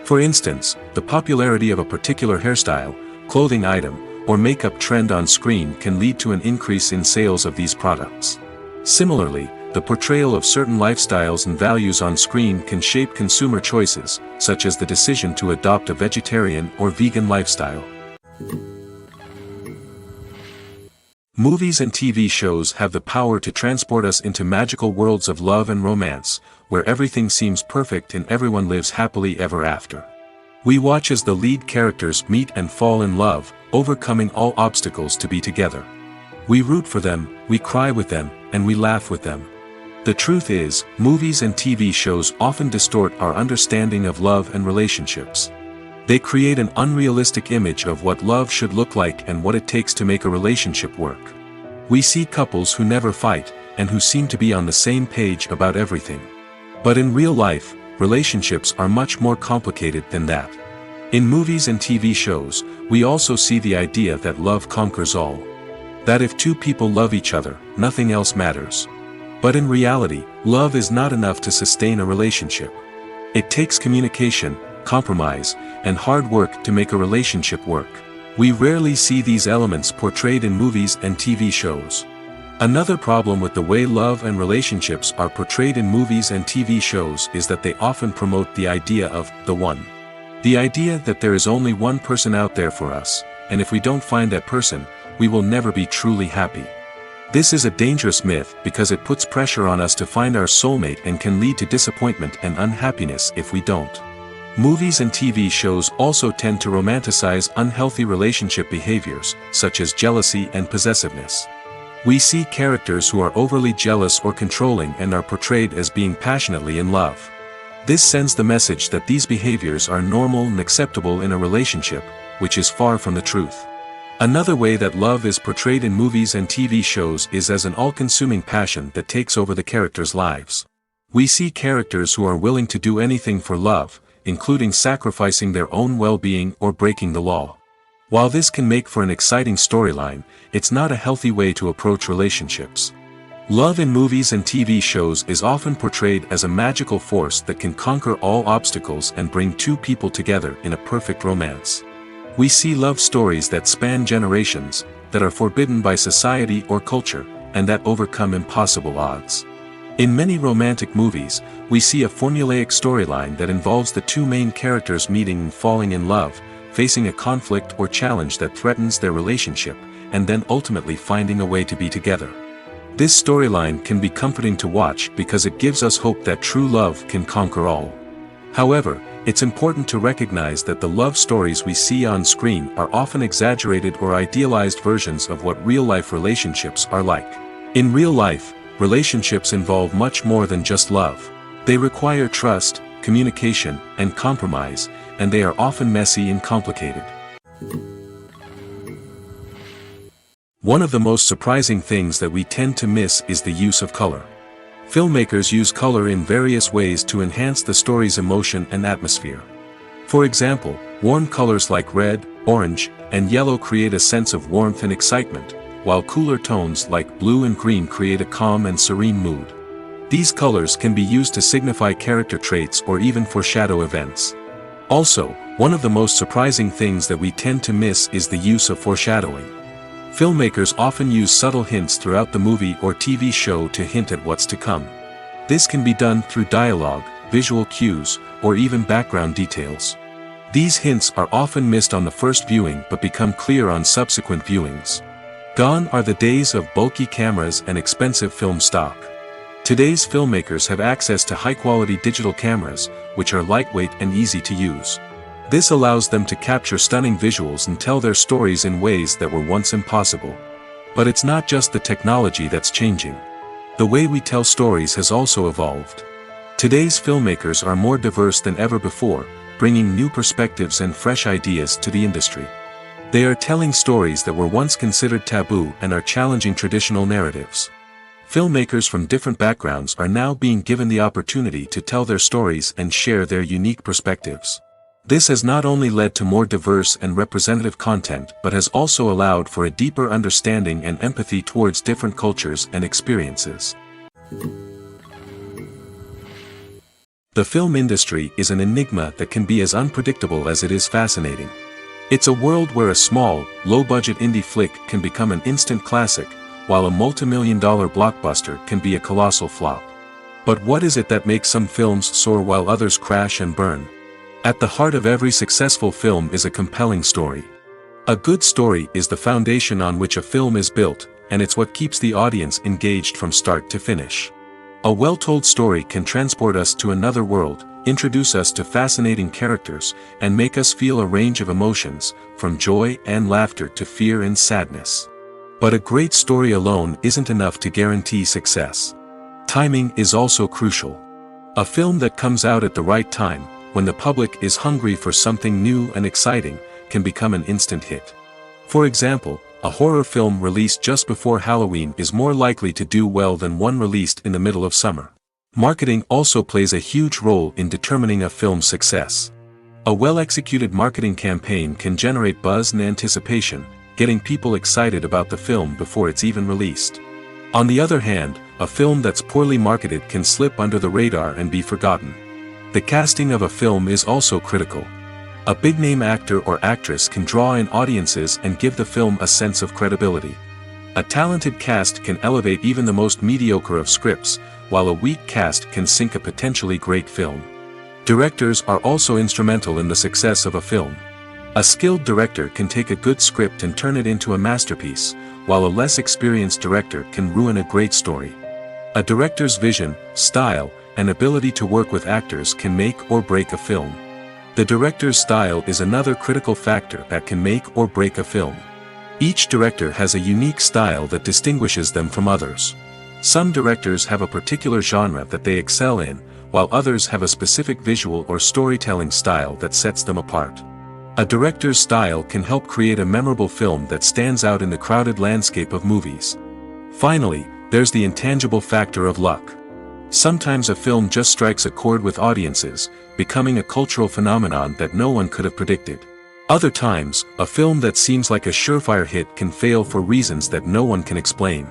For instance, the popularity of a particular hairstyle, clothing item, or makeup trend on screen can lead to an increase in sales of these products. Similarly, the portrayal of certain lifestyles and values on screen can shape consumer choices, such as the decision to adopt a vegetarian or vegan lifestyle. Movies and TV shows have the power to transport us into magical worlds of love and romance, where everything seems perfect and everyone lives happily ever after. We watch as the lead characters meet and fall in love, overcoming all obstacles to be together. We root for them, we cry with them, and we laugh with them. The truth is, movies and TV shows often distort our understanding of love and relationships. They create an unrealistic image of what love should look like and what it takes to make a relationship work. We see couples who never fight, and who seem to be on the same page about everything. But in real life, relationships are much more complicated than that. In movies and TV shows, we also see the idea that love conquers all. That if two people love each other, nothing else matters. But in reality, love is not enough to sustain a relationship. It takes communication, compromise, and hard work to make a relationship work. We rarely see these elements portrayed in movies and TV shows. Another problem with the way love and relationships are portrayed in movies and TV shows is that they often promote the idea of the one. The idea that there is only one person out there for us, and if we don't find that person, we will never be truly happy. This is a dangerous myth because it puts pressure on us to find our soulmate and can lead to disappointment and unhappiness if we don't. Movies and TV shows also tend to romanticize unhealthy relationship behaviors, such as jealousy and possessiveness. We see characters who are overly jealous or controlling and are portrayed as being passionately in love. This sends the message that these behaviors are normal and acceptable in a relationship, which is far from the truth. Another way that love is portrayed in movies and TV shows is as an all-consuming passion that takes over the characters' lives. We see characters who are willing to do anything for love, including sacrificing their own well-being or breaking the law. While this can make for an exciting storyline, it's not a healthy way to approach relationships. Love in movies and TV shows is often portrayed as a magical force that can conquer all obstacles and bring two people together in a perfect romance. We see love stories that span generations, that are forbidden by society or culture, and that overcome impossible odds. In many romantic movies, we see a formulaic storyline that involves the two main characters meeting and falling in love, facing a conflict or challenge that threatens their relationship, and then ultimately finding a way to be together. This storyline can be comforting to watch because it gives us hope that true love can conquer all. However, it's important to recognize that the love stories we see on screen are often exaggerated or idealized versions of what real-life relationships are like. In real life, relationships involve much more than just love. They require trust, communication, and compromise, and they are often messy and complicated. One of the most surprising things that we tend to miss is the use of color. Filmmakers use color in various ways to enhance the story's emotion and atmosphere. For example, warm colors like red, orange, and yellow create a sense of warmth and excitement, while cooler tones like blue and green create a calm and serene mood. These colors can be used to signify character traits or even foreshadow events. Also, one of the most surprising things that we tend to miss is the use of foreshadowing. Filmmakers often use subtle hints throughout the movie or TV show to hint at what's to come. This can be done through dialogue, visual cues, or even background details. These hints are often missed on the first viewing but become clear on subsequent viewings. Gone are the days of bulky cameras and expensive film stock. Today's filmmakers have access to high-quality digital cameras, which are lightweight and easy to use. This allows them to capture stunning visuals and tell their stories in ways that were once impossible. But it's not just the technology that's changing. The way we tell stories has also evolved. Today's filmmakers are more diverse than ever before, bringing new perspectives and fresh ideas to the industry. They are telling stories that were once considered taboo and are challenging traditional narratives. Filmmakers from different backgrounds are now being given the opportunity to tell their stories and share their unique perspectives. This has not only led to more diverse and representative content but has also allowed for a deeper understanding and empathy towards different cultures and experiences. The film industry is an enigma that can be as unpredictable as it is fascinating. It's a world where a small, low-budget indie flick can become an instant classic, while a multi-million-dollar blockbuster can be a colossal flop. But what is it that makes some films soar while others crash and burn? At the heart of every successful film is a compelling story. A good story is the foundation on which a film is built, and it's what keeps the audience engaged from start to finish. A well-told story can transport us to another world, introduce us to fascinating characters, and make us feel a range of emotions, from joy and laughter to fear and sadness. But a great story alone isn't enough to guarantee success. Timing is also crucial. A film that comes out at the right time, when the public is hungry for something new and exciting, can become an instant hit. For example, a horror film released just before Halloween is more likely to do well than one released in the middle of summer. Marketing also plays a huge role in determining a film's success. A well-executed marketing campaign can generate buzz and anticipation, getting people excited about the film before it's even released. On the other hand, a film that's poorly marketed can slip under the radar and be forgotten. The casting of a film is also critical. A big-name actor or actress can draw in audiences and give the film a sense of credibility. A talented cast can elevate even the most mediocre of scripts, while a weak cast can sink a potentially great film. Directors are also instrumental in the success of a film. A skilled director can take a good script and turn it into a masterpiece, while a less experienced director can ruin a great story. A director's vision, style, and ability to work with actors can make or break a film. The director's style is another critical factor that can make or break a film. Each director has a unique style that distinguishes them from others. Some directors have a particular genre that they excel in, while others have a specific visual or storytelling style that sets them apart. A director's style can help create a memorable film that stands out in the crowded landscape of movies. Finally, there's the intangible factor of luck. Sometimes a film just strikes a chord with audiences, becoming a cultural phenomenon that no one could have predicted. Other times, a film that seems like a surefire hit can fail for reasons that no one can explain.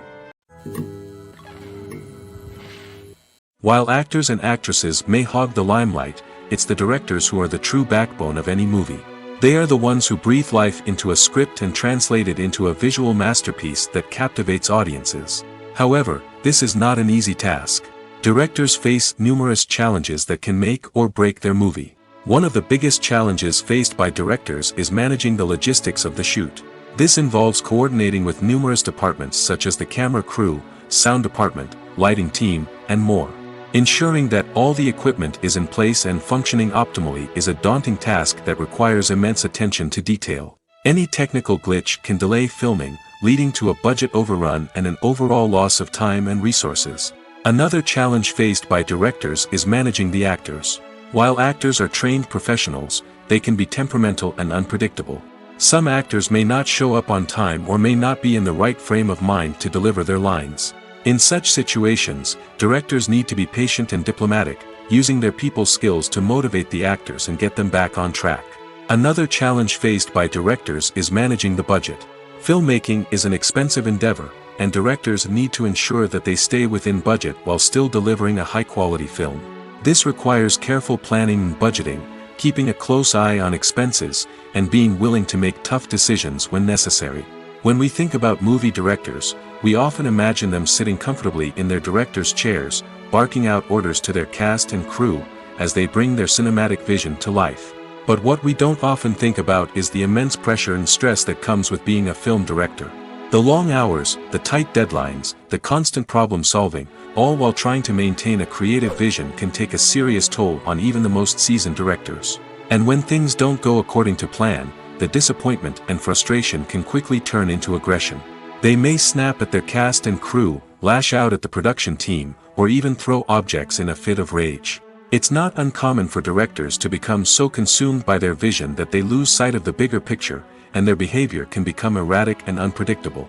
While actors and actresses may hog the limelight, it's the directors who are the true backbone of any movie. They are the ones who breathe life into a script and translate it into a visual masterpiece that captivates audiences. However, this is not an easy task. Directors face numerous challenges that can make or break their movie. One of the biggest challenges faced by directors is managing the logistics of the shoot. This involves coordinating with numerous departments such as the camera crew, sound department, lighting team, and more. Ensuring that all the equipment is in place and functioning optimally is a daunting task that requires immense attention to detail. Any technical glitch can delay filming, leading to a budget overrun and an overall loss of time and resources. Another challenge faced by directors is managing the actors. While actors are trained professionals, they can be temperamental and unpredictable. Some actors may not show up on time or may not be in the right frame of mind to deliver their lines. In such situations, directors need to be patient and diplomatic, using their people skills to motivate the actors and get them back on track. Another challenge faced by directors is managing the budget. Filmmaking is an expensive endeavor, and directors need to ensure that they stay within budget while still delivering a high-quality film. This requires careful planning and budgeting, keeping a close eye on expenses, and being willing to make tough decisions when necessary. When we think about movie directors, we often imagine them sitting comfortably in their director's chairs, barking out orders to their cast and crew, as they bring their cinematic vision to life. But what we don't often think about is the immense pressure and stress that comes with being a film director. The long hours, the tight deadlines, the constant problem solving, all while trying to maintain a creative vision can take a serious toll on even the most seasoned directors. And when things don't go according to plan, the disappointment and frustration can quickly turn into aggression. They may snap at their cast and crew, lash out at the production team, or even throw objects in a fit of rage. It's not uncommon for directors to become so consumed by their vision that they lose sight of the bigger picture, and their behavior can become erratic and unpredictable.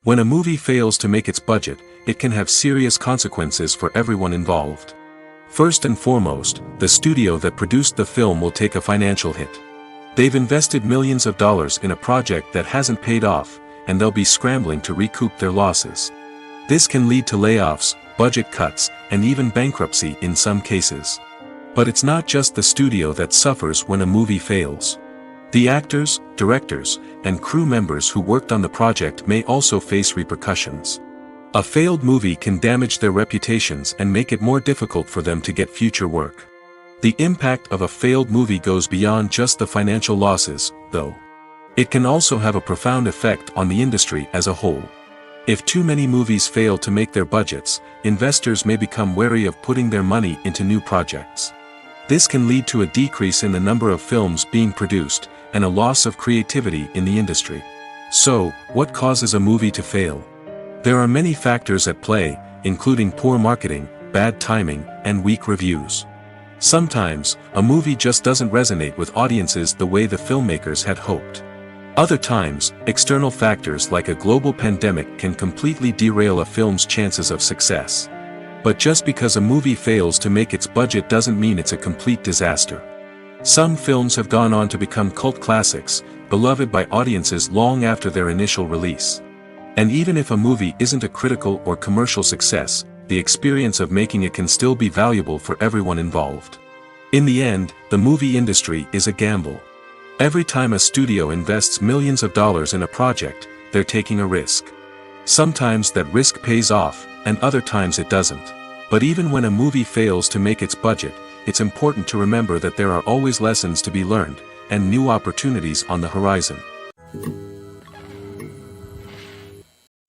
When a movie fails to make its budget, it can have serious consequences for everyone involved. First and foremost, the studio that produced the film will take a financial hit. They've invested millions of dollars in a project that hasn't paid off, and they'll be scrambling to recoup their losses. This can lead to layoffs, budget cuts, and even bankruptcy in some cases. But it's not just the studio that suffers when a movie fails. The actors, directors, and crew members who worked on the project may also face repercussions. A failed movie can damage their reputations and make it more difficult for them to get future work. The impact of a failed movie goes beyond just the financial losses, though. It can also have a profound effect on the industry as a whole. If too many movies fail to make their budgets, investors may become wary of putting their money into new projects. This can lead to a decrease in the number of films being produced, and a loss of creativity in the industry. So, what causes a movie to fail? There are many factors at play, including poor marketing, bad timing, and weak reviews. Sometimes, a movie just doesn't resonate with audiences the way the filmmakers had hoped. Other times, external factors like a global pandemic can completely derail a film's chances of success. But just because a movie fails to make its budget doesn't mean it's a complete disaster. Some films have gone on to become cult classics, beloved by audiences long after their initial release. And even if a movie isn't a critical or commercial success, the experience of making it can still be valuable for everyone involved. In the end, the movie industry is a gamble. Every time a studio invests millions of dollars in a project, they're taking a risk. Sometimes that risk pays off, and other times it doesn't. But even when a movie fails to make its budget, it's important to remember that there are always lessons to be learned, and new opportunities on the horizon.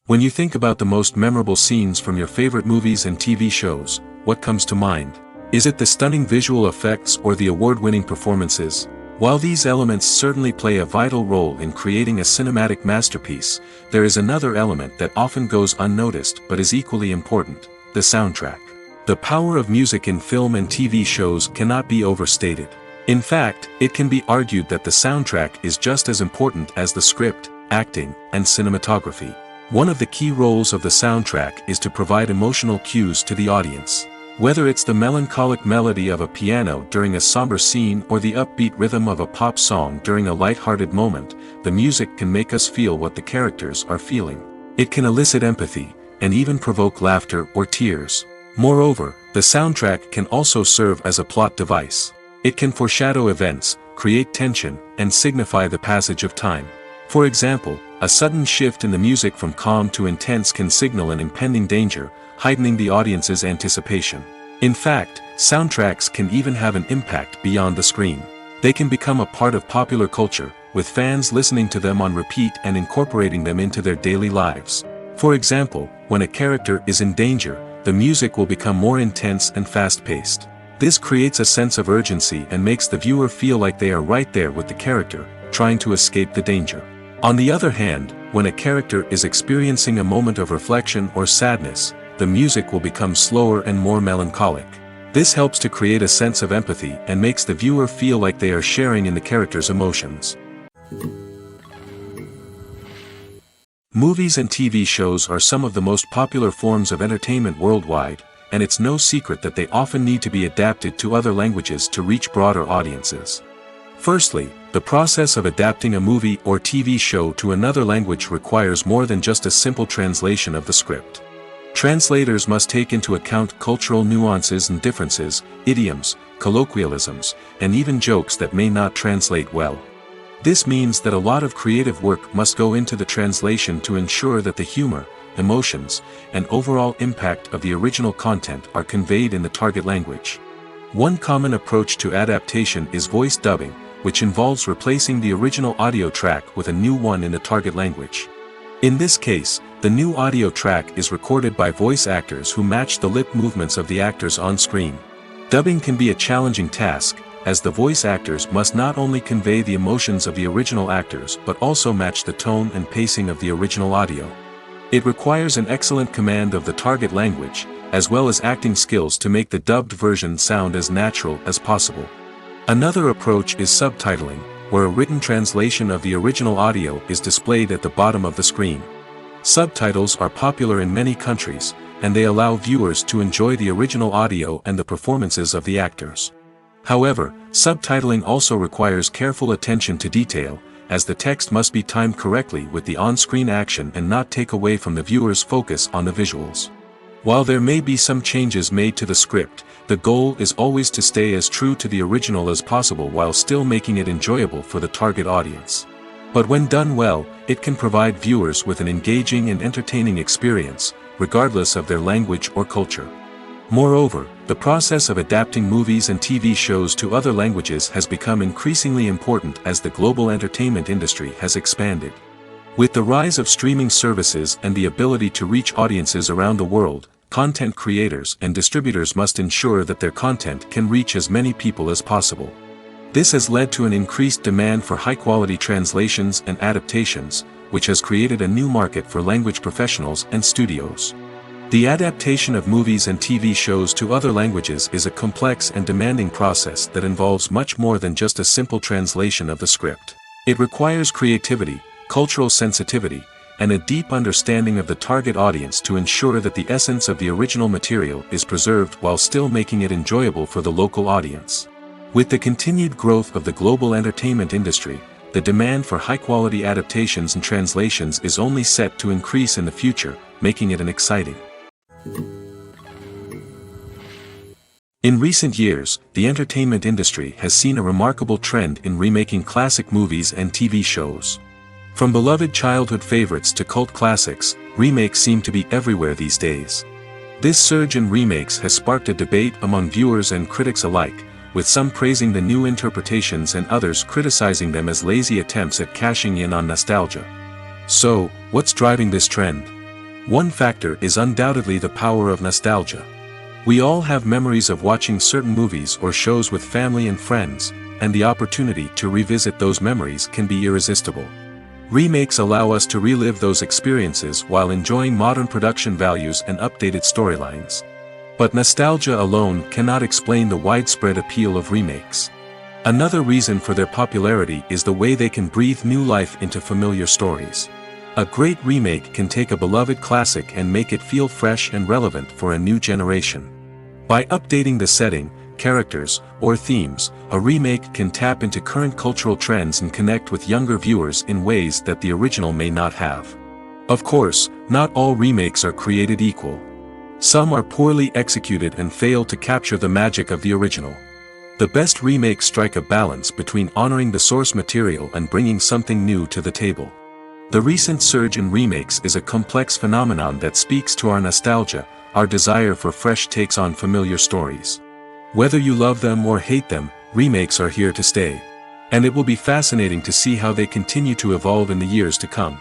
When you think about the most memorable scenes from your favorite movies and TV shows, what comes to mind? Is it the stunning visual effects or the award-winning performances? While these elements certainly play a vital role in creating a cinematic masterpiece, there is another element that often goes unnoticed but is equally important: the soundtrack. The power of music in film and TV shows cannot be overstated. In fact, it can be argued that the soundtrack is just as important as the script, acting, and cinematography. One of the key roles of the soundtrack is to provide emotional cues to the audience. Whether it's the melancholic melody of a piano during a somber scene or the upbeat rhythm of a pop song during a light-hearted moment, the music can make us feel what the characters are feeling. It can elicit empathy, and even provoke laughter or tears. Moreover, the soundtrack can also serve as a plot device. It can foreshadow events, create tension, and signify the passage of time. For example, a sudden shift in the music from calm to intense can signal an impending danger, heightening the audience's anticipation. In fact, soundtracks can even have an impact beyond the screen. They can become a part of popular culture, with fans listening to them on repeat and incorporating them into their daily lives. For example, when a character is in danger, the music will become more intense and fast-paced. This creates a sense of urgency and makes the viewer feel like they are right there with the character, trying to escape the danger. On the other hand, when a character is experiencing a moment of reflection or sadness, the music will become slower and more melancholic. This helps to create a sense of empathy and makes the viewer feel like they are sharing in the character's emotions. Movies and TV shows are some of the most popular forms of entertainment worldwide, and it's no secret that they often need to be adapted to other languages to reach broader audiences. Firstly, the process of adapting a movie or TV show to another language requires more than just a simple translation of the script. Translators must take into account cultural nuances and differences, idioms, colloquialisms, and even jokes that may not translate well. This means that a lot of creative work must go into the translation to ensure that the humor, emotions, and overall impact of the original content are conveyed in the target language. One common approach to adaptation is voice dubbing, which involves replacing the original audio track with a new one in the target language. In this case, the new audio track is recorded by voice actors who match the lip movements of the actors on screen. Dubbing can be a challenging task, as the voice actors must not only convey the emotions of the original actors but also match the tone and pacing of the original audio. It requires an excellent command of the target language, as well as acting skills to make the dubbed version sound as natural as possible. Another approach is subtitling, where a written translation of the original audio is displayed at the bottom of the screen. Subtitles are popular in many countries, and they allow viewers to enjoy the original audio and the performances of the actors. However, subtitling also requires careful attention to detail, as the text must be timed correctly with the on-screen action and not take away from the viewer's focus on the visuals. While there may be some changes made to the script, the goal is always to stay as true to the original as possible while still making it enjoyable for the target audience. But when done well, it can provide viewers with an engaging and entertaining experience, regardless of their language or culture. Moreover, the process of adapting movies and TV shows to other languages has become increasingly important as the global entertainment industry has expanded. With the rise of streaming services and the ability to reach audiences around the world, content creators and distributors must ensure that their content can reach as many people as possible. This has led to an increased demand for high-quality translations and adaptations, which has created a new market for language professionals and studios. The adaptation of movies and TV shows to other languages is a complex and demanding process that involves much more than just a simple translation of the script. It requires creativity, cultural sensitivity, and a deep understanding of the target audience to ensure that the essence of the original material is preserved while still making it enjoyable for the local audience. With the continued growth of the global entertainment industry, the demand for high-quality adaptations and translations is only set to increase in the future, making it exciting. In recent years, the entertainment industry has seen a remarkable trend in remaking classic movies and TV shows. From beloved childhood favorites to cult classics, remakes seem to be everywhere these days. This surge in remakes has sparked a debate among viewers and critics alike, with some praising the new interpretations and others criticizing them as lazy attempts at cashing in on nostalgia. So, what's driving this trend? One factor is undoubtedly the power of nostalgia. We all have memories of watching certain movies or shows with family and friends, and the opportunity to revisit those memories can be irresistible. Remakes allow us to relive those experiences while enjoying modern production values and updated storylines. But nostalgia alone cannot explain the widespread appeal of remakes. Another reason for their popularity is the way they can breathe new life into familiar stories. A great remake can take a beloved classic and make it feel fresh and relevant for a new generation. By updating the setting, characters, or themes, a remake can tap into current cultural trends and connect with younger viewers in ways that the original may not have. Of course, not all remakes are created equal. Some are poorly executed and fail to capture the magic of the original. The best remakes strike a balance between honoring the source material and bringing something new to the table. The recent surge in remakes is a complex phenomenon that speaks to our nostalgia, our desire for fresh takes on familiar stories. Whether you love them or hate them, remakes are here to stay. And it will be fascinating to see how they continue to evolve in the years to come.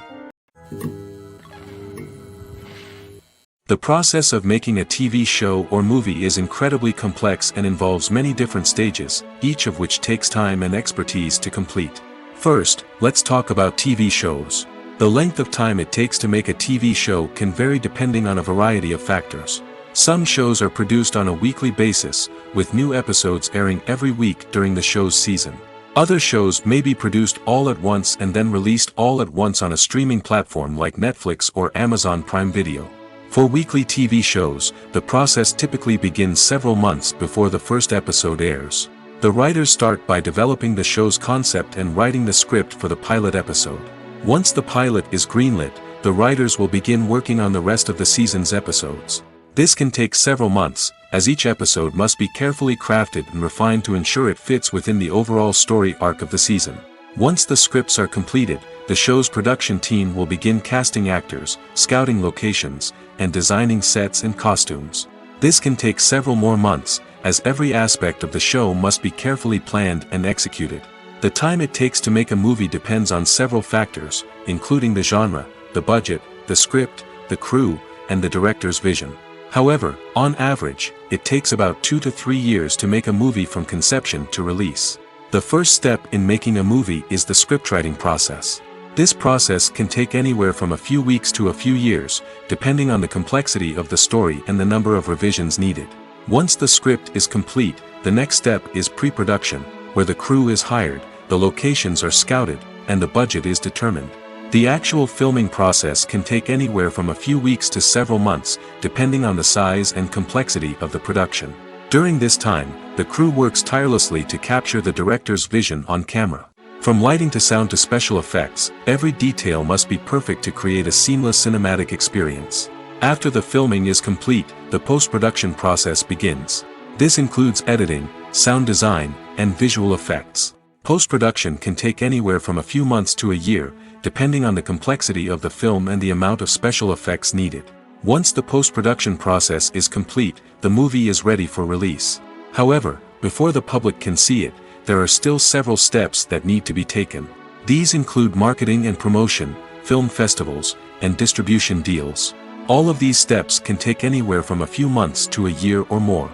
The process of making a TV show or movie is incredibly complex and involves many different stages, each of which takes time and expertise to complete. First, let's talk about TV shows. The length of time it takes to make a TV show can vary depending on a variety of factors. Some shows are produced on a weekly basis, with new episodes airing every week during the show's season. Other shows may be produced all at once and then released all at once on a streaming platform like Netflix or Amazon Prime Video. For weekly TV shows, the process typically begins several months before the first episode airs. The writers start by developing the show's concept and writing the script for the pilot episode. Once the pilot is greenlit, the writers will begin working on the rest of the season's episodes. This can take several months, as each episode must be carefully crafted and refined to ensure it fits within the overall story arc of the season. Once the scripts are completed, the show's production team will begin casting actors, scouting locations, and designing sets and costumes. This can take several more months, as every aspect of the show must be carefully planned and executed. The time it takes to make a movie depends on several factors, including the genre, the budget, the script, the crew, and the director's vision. However, on average, it takes about 2 to 3 years to make a movie from conception to release. The first step in making a movie is the scriptwriting process. This process can take anywhere from a few weeks to a few years, depending on the complexity of the story and the number of revisions needed. Once the script is complete, the next step is pre-production, where the crew is hired, the locations are scouted, and the budget is determined. The actual filming process can take anywhere from a few weeks to several months, depending on the size and complexity of the production. During this time, the crew works tirelessly to capture the director's vision on camera. From lighting to sound to special effects, every detail must be perfect to create a seamless cinematic experience. After the filming is complete, the post-production process begins. This includes editing, sound design, and visual effects. Post-production can take anywhere from a few months to a year, depending on the complexity of the film and the amount of special effects needed. Once the post-production process is complete, the movie is ready for release. However, before the public can see it, there are still several steps that need to be taken. These include marketing and promotion, film festivals, and distribution deals. All of these steps can take anywhere from a few months to a year or more.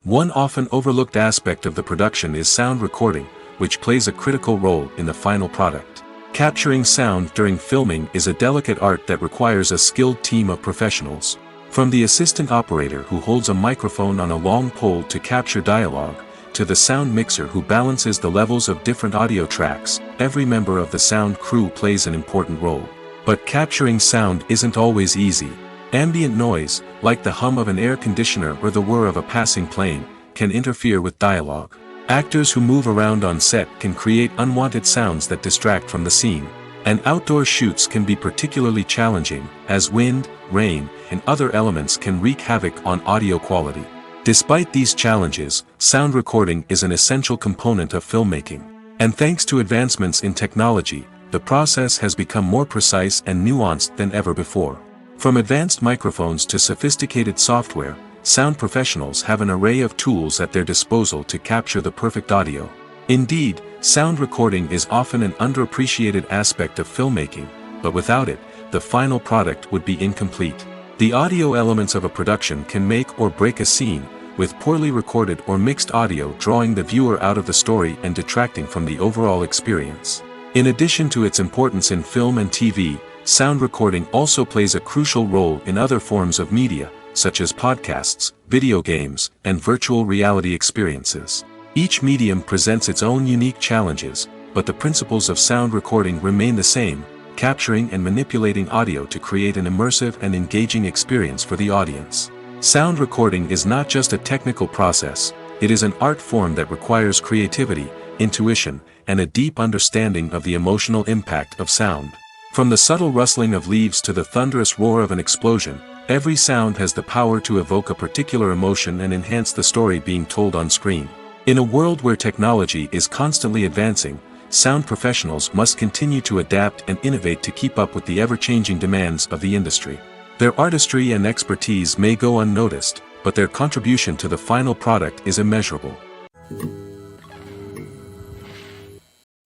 One often overlooked aspect of the production is sound recording, which plays a critical role in the final product. Capturing sound during filming is a delicate art that requires a skilled team of professionals. From the assistant operator who holds a microphone on a long pole to capture dialogue, to the sound mixer who balances the levels of different audio tracks, every member of the sound crew plays an important role. But capturing sound isn't always easy. Ambient noise, like the hum of an air conditioner or the whir of a passing plane, can interfere with dialogue. Actors who move around on set can create unwanted sounds that distract from the scene. And outdoor shoots can be particularly challenging, as wind, rain, and other elements can wreak havoc on audio quality. Despite these challenges, sound recording is an essential component of filmmaking. And thanks to advancements in technology, the process has become more precise and nuanced than ever before. From advanced microphones to sophisticated software, sound professionals have an array of tools at their disposal to capture the perfect audio. Indeed, sound recording is often an underappreciated aspect of filmmaking, but without it, the final product would be incomplete. The audio elements of a production can make or break a scene, with poorly recorded or mixed audio drawing the viewer out of the story and detracting from the overall experience. In addition to its importance in film and TV, sound recording also plays a crucial role in other forms of media, such as podcasts, video games, and virtual reality experiences. Each medium presents its own unique challenges, but the principles of sound recording remain the same, capturing and manipulating audio to create an immersive and engaging experience for the audience. Sound recording is not just a technical process, it is an art form that requires creativity, intuition, and a deep understanding of the emotional impact of sound. From the subtle rustling of leaves to the thunderous roar of an explosion, every sound has the power to evoke a particular emotion and enhance the story being told on screen. In a world where technology is constantly advancing, sound professionals must continue to adapt and innovate to keep up with the ever-changing demands of the industry. Their artistry and expertise may go unnoticed, but their contribution to the final product is immeasurable.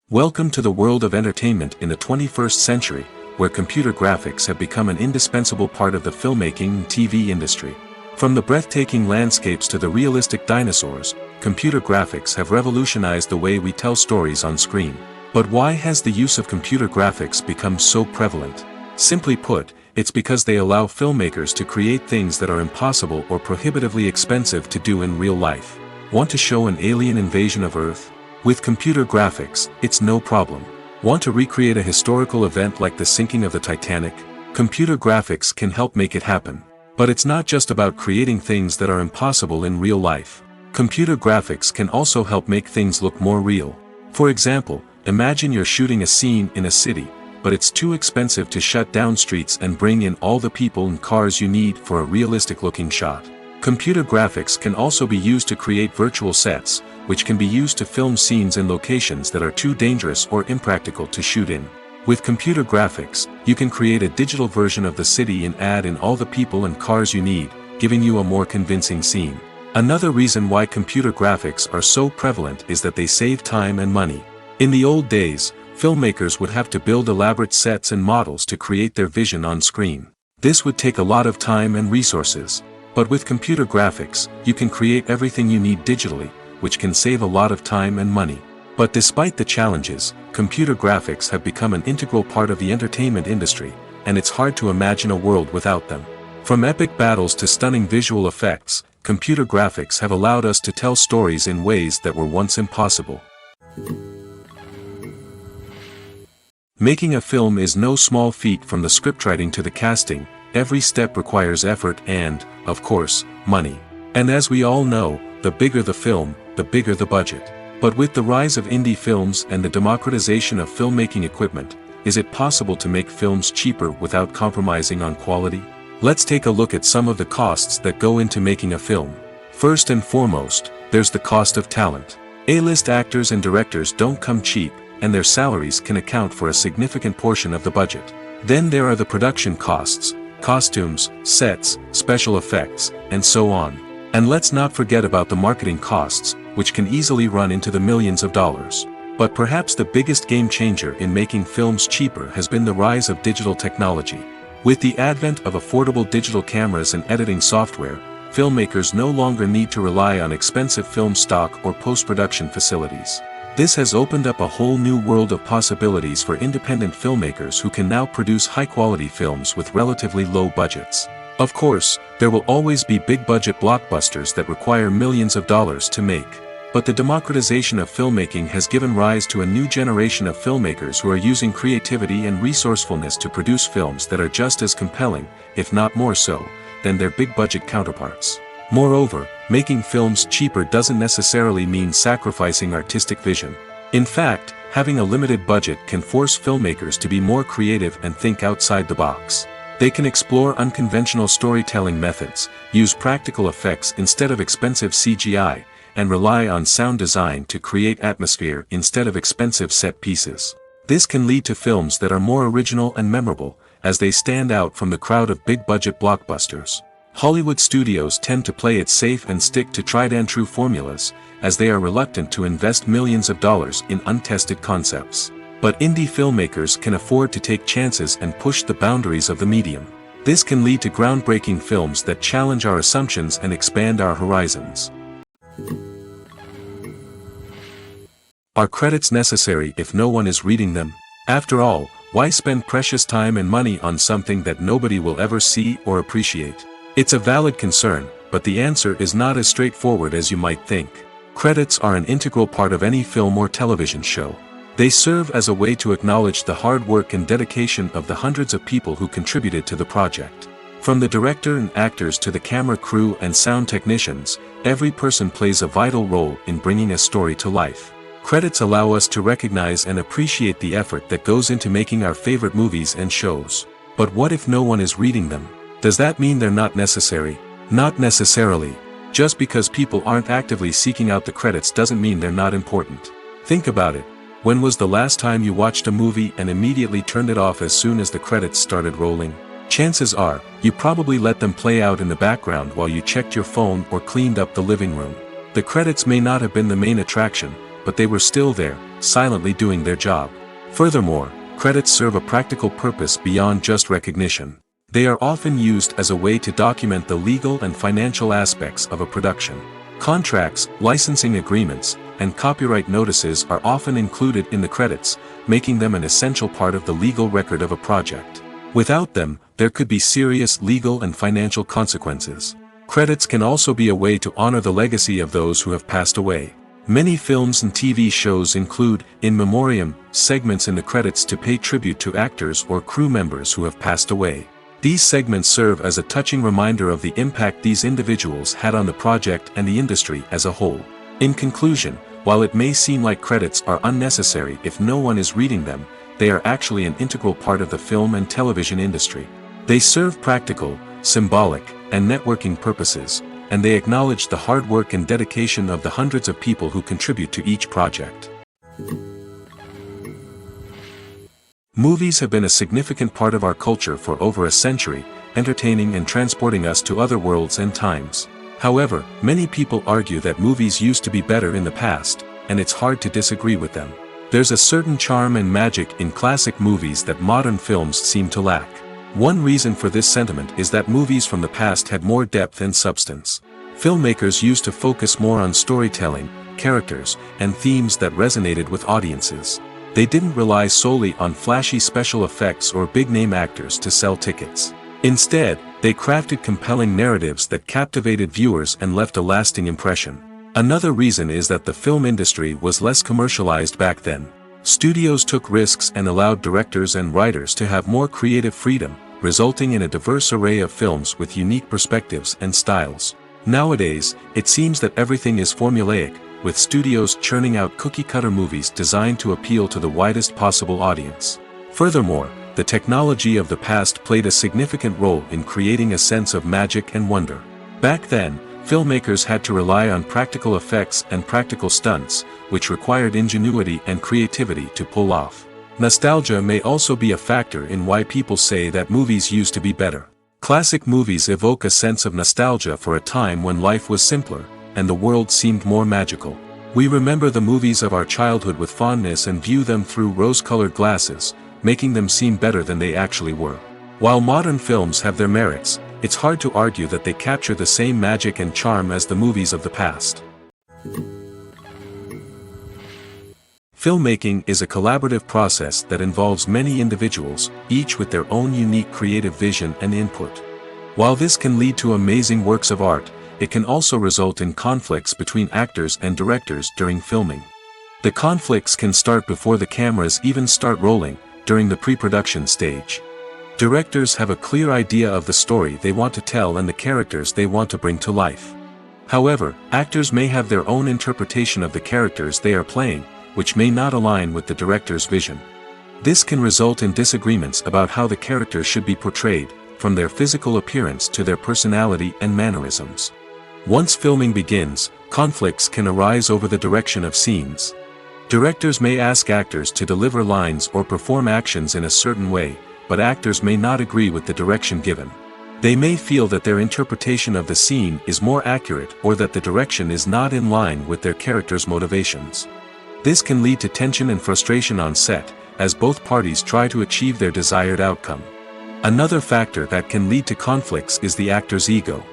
Welcome to the world of entertainment in the 21st century, where computer graphics have become an indispensable part of the filmmaking and TV industry. From the breathtaking landscapes to the realistic dinosaurs, computer graphics have revolutionized the way we tell stories on screen. But why has the use of computer graphics become so prevalent? Simply put, it's because they allow filmmakers to create things that are impossible or prohibitively expensive to do in real life. Want to show an alien invasion of Earth? With computer graphics, it's no problem. Want to recreate a historical event like the sinking of the Titanic? Computer graphics can help make it happen. But it's not just about creating things that are impossible in real life. Computer graphics can also help make things look more real. For example, imagine you're shooting a scene in a city, but it's too expensive to shut down streets and bring in all the people and cars you need for a realistic-looking shot. Computer graphics can also be used to create virtual sets, which can be used to film scenes in locations that are too dangerous or impractical to shoot in. With computer graphics, you can create a digital version of the city and add in all the people and cars you need, giving you a more convincing scene. Another reason why computer graphics are so prevalent is that they save time and money. In the old days, filmmakers would have to build elaborate sets and models to create their vision on screen. This would take a lot of time and resources. But with computer graphics, you can create everything you need digitally, which can save a lot of time and money. But despite the challenges, computer graphics have become an integral part of the entertainment industry, and it's hard to imagine a world without them. From epic battles to stunning visual effects, computer graphics have allowed us to tell stories in ways that were once impossible. Making a film is no small feat. From the scriptwriting to the casting, every step requires effort and, of course, money. And as we all know, the bigger the film, the bigger the budget. But with the rise of indie films and the democratization of filmmaking equipment, is it possible to make films cheaper without compromising on quality? Let's take a look at some of the costs that go into making a film. First and foremost, there's the cost of talent. A-list actors and directors don't come cheap, and their salaries can account for a significant portion of the budget. Then there are the production costs, costumes, sets, special effects, and so on. And let's not forget about the marketing costs, which can easily run into the millions of dollars. But perhaps the biggest game changer in making films cheaper has been the rise of digital technology. With the advent of affordable digital cameras and editing software, filmmakers no longer need to rely on expensive film stock or post-production facilities. This has opened up a whole new world of possibilities for independent filmmakers who can now produce high-quality films with relatively low budgets. Of course, there will always be big-budget blockbusters that require millions of dollars to make. But the democratization of filmmaking has given rise to a new generation of filmmakers who are using creativity and resourcefulness to produce films that are just as compelling, if not more so, than their big-budget counterparts. Moreover, making films cheaper doesn't necessarily mean sacrificing artistic vision. In fact, having a limited budget can force filmmakers to be more creative and think outside the box. They can explore unconventional storytelling methods, use practical effects instead of expensive CGI, and rely on sound design to create atmosphere instead of expensive set pieces. This can lead to films that are more original and memorable, as they stand out from the crowd of big-budget blockbusters. Hollywood studios tend to play it safe and stick to tried-and-true formulas, as they are reluctant to invest millions of dollars in untested concepts. But indie filmmakers can afford to take chances and push the boundaries of the medium. This can lead to groundbreaking films that challenge our assumptions and expand our horizons. Are credits necessary if no one is reading them? After all, why spend precious time and money on something that nobody will ever see or appreciate? It's a valid concern, but the answer is not as straightforward as you might think. Credits are an integral part of any film or television show. They serve as a way to acknowledge the hard work and dedication of the hundreds of people who contributed to the project. From the director and actors to the camera crew and sound technicians, every person plays a vital role in bringing a story to life. Credits allow us to recognize and appreciate the effort that goes into making our favorite movies and shows. But what if no one is reading them? Does that mean they're not necessary? Not necessarily. Just because people aren't actively seeking out the credits doesn't mean they're not important. Think about it. When was the last time you watched a movie and immediately turned it off as soon as the credits started rolling? Chances are, you probably let them play out in the background while you checked your phone or cleaned up the living room. The credits may not have been the main attraction, but they were still there, silently doing their job. Furthermore, credits serve a practical purpose beyond just recognition. They are often used as a way to document the legal and financial aspects of a production. Contracts, licensing agreements, and copyright notices are often included in the credits, making them an essential part of the legal record of a project. Without them, there could be serious legal and financial consequences. Credits can also be a way to honor the legacy of those who have passed away. Many films and TV shows include, in memoriam, segments in the credits to pay tribute to actors or crew members who have passed away. These segments serve as a touching reminder of the impact these individuals had on the project and the industry as a whole. In conclusion, while it may seem like credits are unnecessary if no one is reading them, they are actually an integral part of the film and television industry. They serve practical, symbolic, and networking purposes, and they acknowledge the hard work and dedication of the hundreds of people who contribute to each project. Movies have been a significant part of our culture for over a century, entertaining and transporting us to other worlds and times. However, many people argue that movies used to be better in the past, and it's hard to disagree with them. There's a certain charm and magic in classic movies that modern films seem to lack. One reason for this sentiment is that movies from the past had more depth and substance. Filmmakers used to focus more on storytelling, characters, and themes that resonated with audiences. They didn't rely solely on flashy special effects or big-name actors to sell tickets. Instead, They crafted compelling narratives that captivated viewers and left a lasting impression. Another reason is that the film industry was less commercialized back then. Studios took risks and allowed directors and writers to have more creative freedom, resulting in a diverse array of films with unique perspectives and styles. Nowadays, it seems that everything is formulaic, with studios churning out cookie-cutter movies designed to appeal to the widest possible audience. Furthermore, the technology of the past played a significant role in creating a sense of magic and wonder. Back then, filmmakers had to rely on practical effects and practical stunts, which required ingenuity and creativity to pull off. Nostalgia may also be a factor in why people say that movies used to be better. Classic movies evoke a sense of nostalgia for a time when life was simpler, and the world seemed more magical. We remember the movies of our childhood with fondness and view them through rose-colored glasses, making them seem better than they actually were. While modern films have their merits, it's hard to argue that they capture the same magic and charm as the movies of the past. Filmmaking is a collaborative process that involves many individuals, each with their own unique creative vision and input. While this can lead to amazing works of art, it can also result in conflicts between actors and directors during filming. The conflicts can start before the cameras even start rolling, during the pre-production stage. Directors have a clear idea of the story they want to tell and the characters they want to bring to life. However, actors may have their own interpretation of the characters they are playing, which may not align with the director's vision. This can result in disagreements about how the characters should be portrayed, from their physical appearance to their personality and mannerisms. Once filming begins, conflicts can arise over the direction of scenes. Directors may ask actors to deliver lines or perform actions in a certain way, but actors may not agree with the direction given. They may feel that their interpretation of the scene is more accurate or that the direction is not in line with their character's motivations. This can lead to tension and frustration on set, as both parties try to achieve their desired outcome. Another factor that can lead to conflicts is the actor's ego.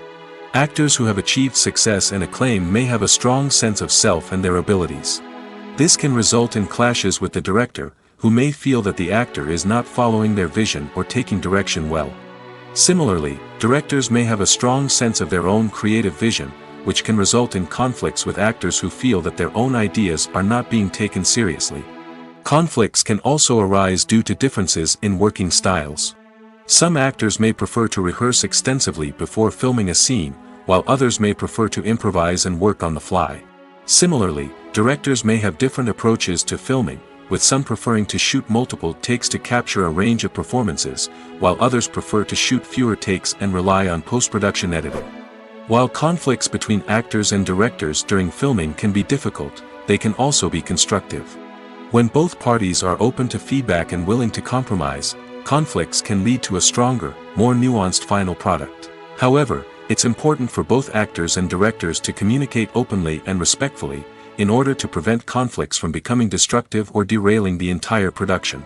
Actors who have achieved success and acclaim may have a strong sense of self and their abilities. This can result in clashes with the director, who may feel that the actor is not following their vision or taking direction well. Similarly, directors may have a strong sense of their own creative vision, which can result in conflicts with actors who feel that their own ideas are not being taken seriously. Conflicts can also arise due to differences in working styles. Some actors may prefer to rehearse extensively before filming a scene, while others may prefer to improvise and work on the fly. Similarly, directors may have different approaches to filming, with some preferring to shoot multiple takes to capture a range of performances, while others prefer to shoot fewer takes and rely on post-production editing. While conflicts between actors and directors during filming can be difficult, they can also be constructive. When both parties are open to feedback and willing to compromise, conflicts can lead to a stronger, more nuanced final product. However, it's important for both actors and directors to communicate openly and respectfully, in order to prevent conflicts from becoming destructive or derailing the entire production.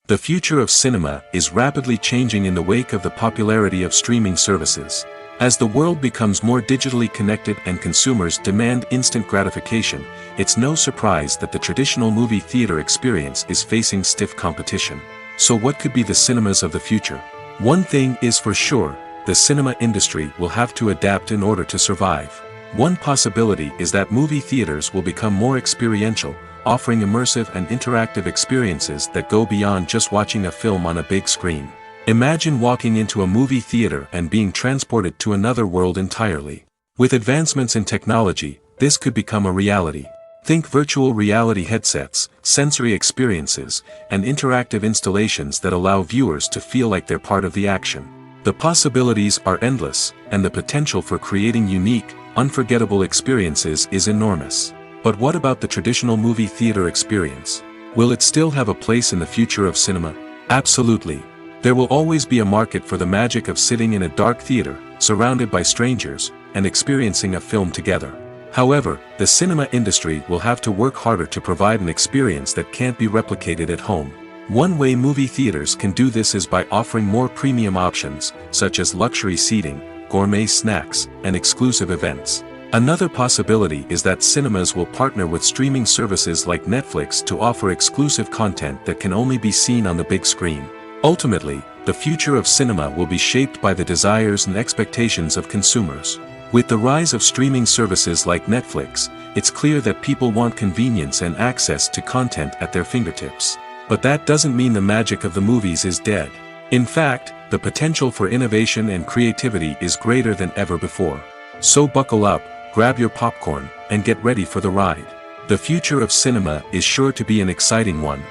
The future of cinema is rapidly changing in the wake of the popularity of streaming services. As the world becomes more digitally connected and consumers demand instant gratification, it's no surprise that the traditional movie theater experience is facing stiff competition. So what could be the cinemas of the future? One thing is for sure, the cinema industry will have to adapt in order to survive. One possibility is that movie theaters will become more experiential, offering immersive and interactive experiences that go beyond just watching a film on a big screen. Imagine walking into a movie theater and being transported to another world entirely. With advancements in technology, this could become a reality. Think virtual reality headsets, sensory experiences, and interactive installations that allow viewers to feel like they're part of the action. The possibilities are endless, and the potential for creating unique, unforgettable experiences is enormous. But what about the traditional movie theater experience? Will it still have a place in the future of cinema? Absolutely. There will always be a market for the magic of sitting in a dark theater, surrounded by strangers, and experiencing a film together. However, the cinema industry will have to work harder to provide an experience that can't be replicated at home. One way movie theaters can do this is by offering more premium options, such as luxury seating, gourmet snacks, and exclusive events. Another possibility is that cinemas will partner with streaming services like Netflix to offer exclusive content that can only be seen on the big screen. Ultimately, the future of cinema will be shaped by the desires and expectations of consumers. With the rise of streaming services like Netflix, it's clear that people want convenience and access to content at their fingertips. But that doesn't mean the magic of the movies is dead. In fact, the potential for innovation and creativity is greater than ever before. So buckle up, grab your popcorn, and get ready for the ride. The future of cinema is sure to be an exciting one.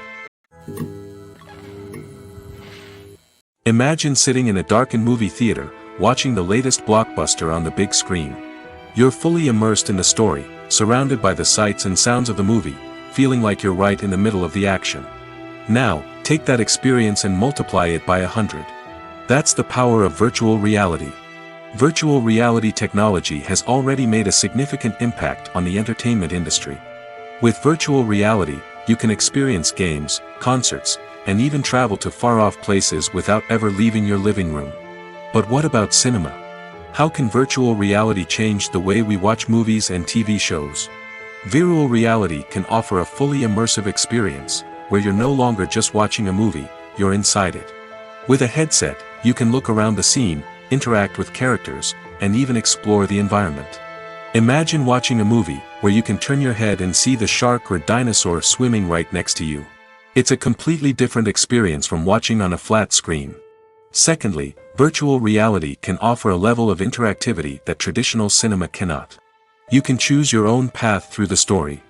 Imagine sitting in a darkened movie theater, watching the latest blockbuster on the big screen. You're fully immersed in the story, surrounded by the sights and sounds of the movie, feeling like you're right in the middle of the action. Now, take that experience and multiply it by 100. That's the power of virtual reality. Virtual reality technology has already made a significant impact on the entertainment industry. With virtual reality, you can experience games, concerts, and even travel to far-off places without ever leaving your living room. But what about cinema? How can virtual reality change the way we watch movies and TV shows? Virtual reality can offer a fully immersive experience, where you're no longer just watching a movie, you're inside it. With a headset, you can look around the scene, interact with characters, and even explore the environment. Imagine watching a movie where you can turn your head and see the shark or dinosaur swimming right next to you. It's a completely different experience from watching on a flat screen. Secondly, virtual reality can offer a level of interactivity that traditional cinema cannot. You can choose your own path through the story.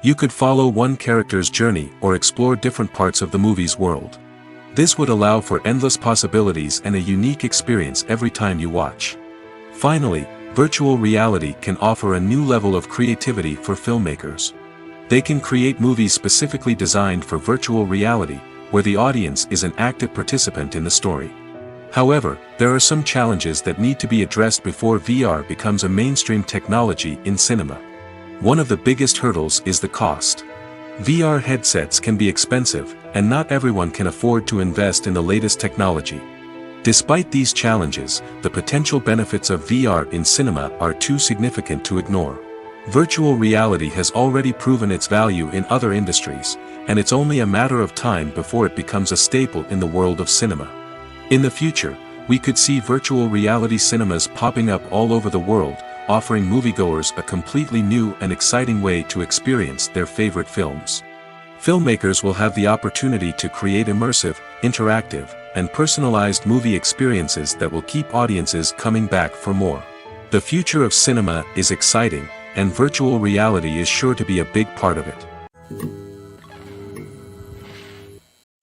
You could follow one character's journey or explore different parts of the movie's world. This would allow for endless possibilities and a unique experience every time you watch. Finally, virtual reality can offer a new level of creativity for filmmakers. They can create movies specifically designed for virtual reality, where the audience is an active participant in the story. However, there are some challenges that need to be addressed before VR becomes a mainstream technology in cinema. One of the biggest hurdles is the cost. VR headsets can be expensive, and not everyone can afford to invest in the latest technology. Despite these challenges, the potential benefits of VR in cinema are too significant to ignore. Virtual reality has already proven its value in other industries, and it's only a matter of time before it becomes a staple in the world of cinema. In the future, we could see virtual reality cinemas popping up all over the world, offering moviegoers a completely new and exciting way to experience their favorite films. Filmmakers will have the opportunity to create immersive, interactive, and personalized movie experiences that will keep audiences coming back for more. The future of cinema is exciting, and virtual reality is sure to be a big part of it.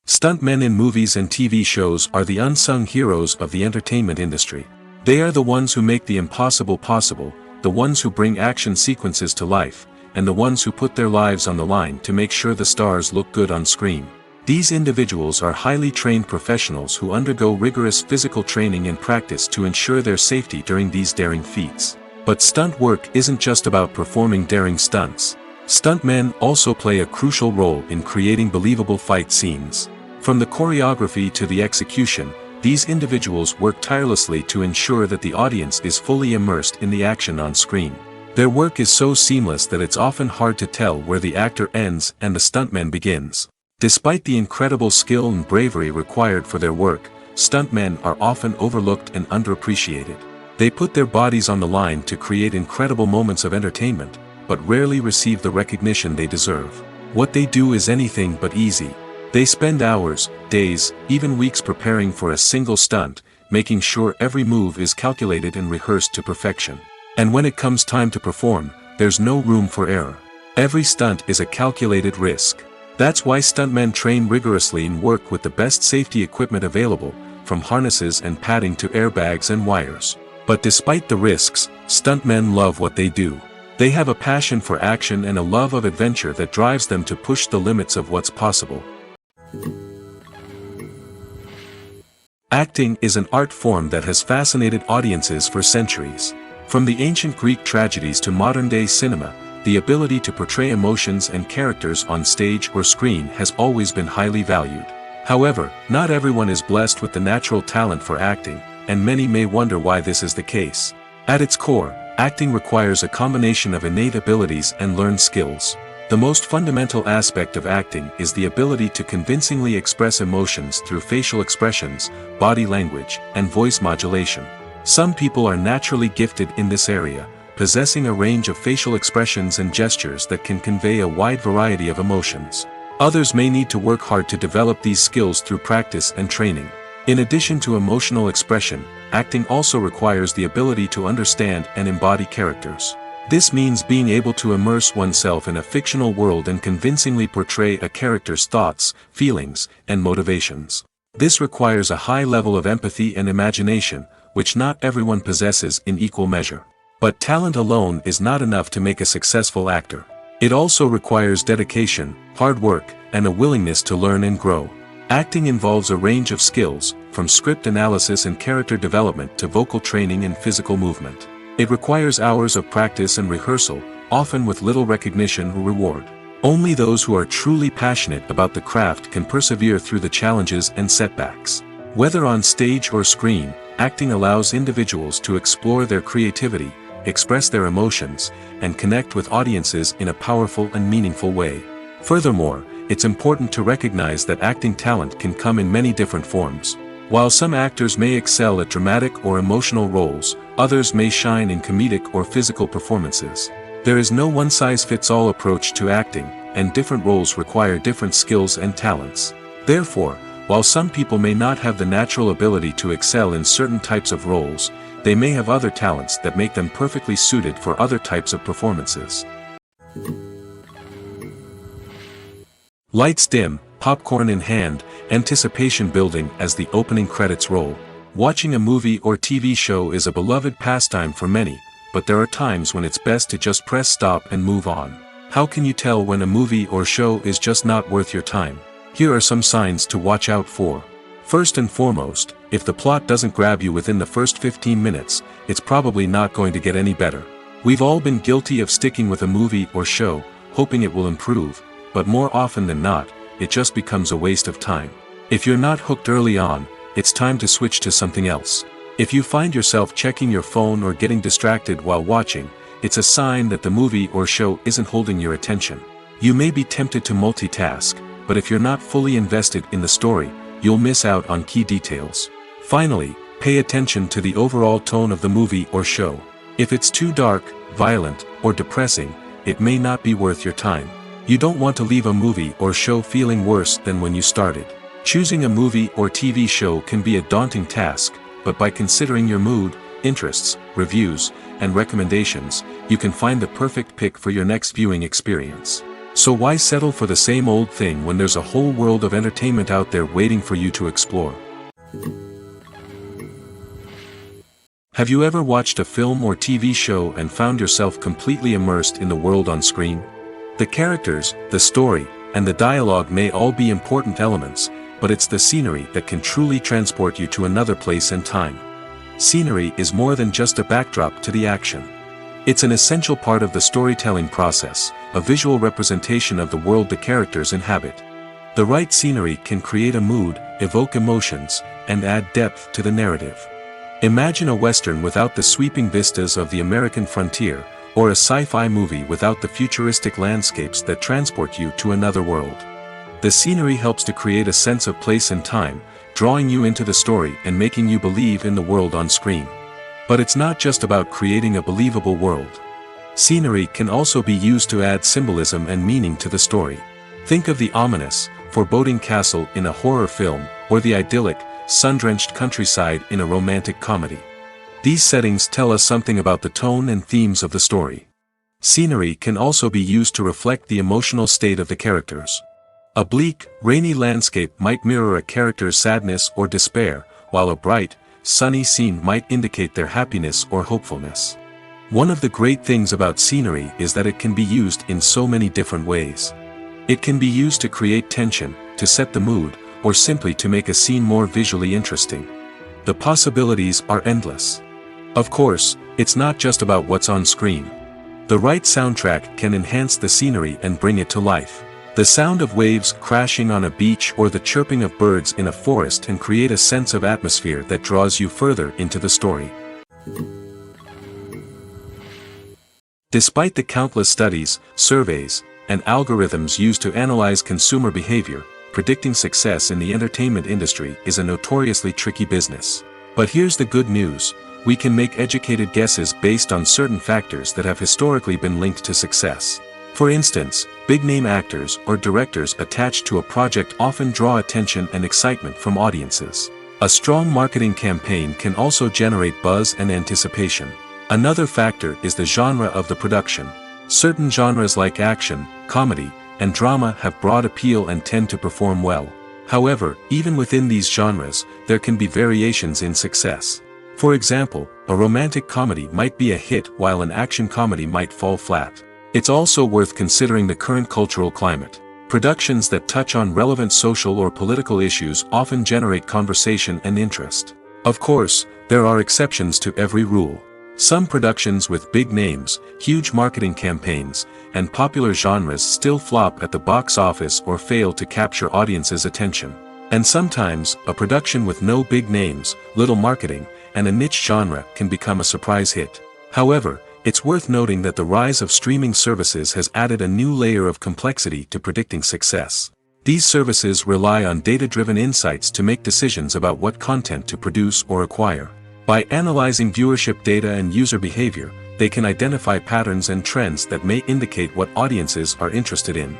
Stuntmen in movies and TV shows are the unsung heroes of the entertainment industry. They are the ones who make the impossible possible, the ones who bring action sequences to life, and the ones who put their lives on the line to make sure the stars look good on screen. These individuals are highly trained professionals who undergo rigorous physical training and practice to ensure their safety during these daring feats. But stunt work isn't just about performing daring stunts. Stuntmen also play a crucial role in creating believable fight scenes. From the choreography to the execution, these individuals work tirelessly to ensure that the audience is fully immersed in the action on screen. Their work is so seamless that it's often hard to tell where the actor ends and the stuntman begins. Despite the incredible skill and bravery required for their work, stuntmen are often overlooked and underappreciated. They put their bodies on the line to create incredible moments of entertainment, but rarely receive the recognition they deserve. What they do is anything but easy. They spend hours, days, even weeks preparing for a single stunt, making sure every move is calculated and rehearsed to perfection. And when it comes time to perform, there's no room for error. Every stunt is a calculated risk. That's why stuntmen train rigorously and work with the best safety equipment available, from harnesses and padding to airbags and wires. But despite the risks, stuntmen love what they do. They have a passion for action and a love of adventure that drives them to push the limits of what's possible. Acting is an art form that has fascinated audiences for centuries. From the ancient Greek tragedies to modern-day cinema, the ability to portray emotions and characters on stage or screen has always been highly valued. However, not everyone is blessed with the natural talent for acting, and many may wonder why this is the case. At its core, acting requires a combination of innate abilities and learned skills. The most fundamental aspect of acting is the ability to convincingly express emotions through facial expressions, body language, and voice modulation. Some people are naturally gifted in this area, possessing a range of facial expressions and gestures that can convey a wide variety of emotions. Others may need to work hard to develop these skills through practice and training. In addition to emotional expression, acting also requires the ability to understand and embody characters. This means being able to immerse oneself in a fictional world and convincingly portray a character's thoughts, feelings, and motivations. This requires a high level of empathy and imagination, which not everyone possesses in equal measure. But talent alone is not enough to make a successful actor. It also requires dedication, hard work, and a willingness to learn and grow. Acting involves a range of skills, from script analysis and character development to vocal training and physical movement. It requires hours of practice and rehearsal, often with little recognition or reward. Only those who are truly passionate about the craft can persevere through the challenges and setbacks. Whether on stage or screen, acting allows individuals to explore their creativity, express their emotions, and connect with audiences in a powerful and meaningful way. Furthermore, it's important to recognize that acting talent can come in many different forms. While some actors may excel at dramatic or emotional roles, others may shine in comedic or physical performances. There is no one-size-fits-all approach to acting, and different roles require different skills and talents. Therefore, while some people may not have the natural ability to excel in certain types of roles, they may have other talents that make them perfectly suited for other types of performances. Lights dim, popcorn in hand, anticipation building as the opening credits roll. Watching a movie or TV show is a beloved pastime for many, but there are times when it's best to just press stop and move on. How can you tell when a movie or show is just not worth your time? Here are some signs to watch out for. First and foremost, if the plot doesn't grab you within the first 15 minutes, it's probably not going to get any better. We've all been guilty of sticking with a movie or show, hoping it will improve, but more often than not, it just becomes a waste of time. If you're not hooked early on, it's time to switch to something else. If you find yourself checking your phone or getting distracted while watching, it's a sign that the movie or show isn't holding your attention. You may be tempted to multitask, but if you're not fully invested in the story, you'll miss out on key details. Finally, pay attention to the overall tone of the movie or show. If it's too dark, violent, or depressing, it may not be worth your time. You don't want to leave a movie or show feeling worse than when you started. Choosing a movie or TV show can be a daunting task, but by considering your mood, interests, reviews, and recommendations, you can find the perfect pick for your next viewing experience. So why settle for the same old thing when there's a whole world of entertainment out there waiting for you to explore? Have you ever watched a film or TV show and found yourself completely immersed in the world on screen? The characters, the story, and the dialogue may all be important elements, but it's the scenery that can truly transport you to another place and time. Scenery is more than just a backdrop to the action. It's an essential part of the storytelling process, a visual representation of the world the characters inhabit. The right scenery can create a mood, evoke emotions, and add depth to the narrative. Imagine a Western without the sweeping vistas of the American frontier, or a sci-fi movie without the futuristic landscapes that transport you to another world. The scenery helps to create a sense of place and time, drawing you into the story and making you believe in the world on screen. But it's not just about creating a believable world. Scenery can also be used to add symbolism and meaning to the story. Think of the ominous, foreboding castle in a horror film, or the idyllic, sun-drenched countryside in a romantic comedy. These settings tell us something about the tone and themes of the story. Scenery can also be used to reflect the emotional state of the characters. A bleak, rainy landscape might mirror a character's sadness or despair, while a bright, sunny scene might indicate their happiness or hopefulness. One of the great things about scenery is that it can be used in so many different ways. It can be used to create tension, to set the mood, or simply to make a scene more visually interesting. The possibilities are endless. Of course, it's not just about what's on screen. The right soundtrack can enhance the scenery and bring it to life. The sound of waves crashing on a beach or the chirping of birds in a forest can create a sense of atmosphere that draws you further into the story. Despite the countless studies, surveys, and algorithms used to analyze consumer behavior, predicting success in the entertainment industry is a notoriously tricky business. But here's the good news: we can make educated guesses based on certain factors that have historically been linked to success. For instance, big-name actors or directors attached to a project often draw attention and excitement from audiences. A strong marketing campaign can also generate buzz and anticipation. Another factor is the genre of the production. Certain genres like action, comedy, and drama have broad appeal and tend to perform well. However, even within these genres, there can be variations in success. For example, a romantic comedy might be a hit while an action comedy might fall flat. It's also worth considering the current cultural climate. Productions that touch on relevant social or political issues often generate conversation and interest. Of course, there are exceptions to every rule. Some productions with big names, huge marketing campaigns, and popular genres still flop at the box office or fail to capture audiences' attention. And sometimes, a production with no big names, little marketing, and a niche genre can become a surprise hit. However, it's worth noting that the rise of streaming services has added a new layer of complexity to predicting success. These services rely on data-driven insights to make decisions about what content to produce or acquire. By analyzing viewership data and user behavior, they can identify patterns and trends that may indicate what audiences are interested in.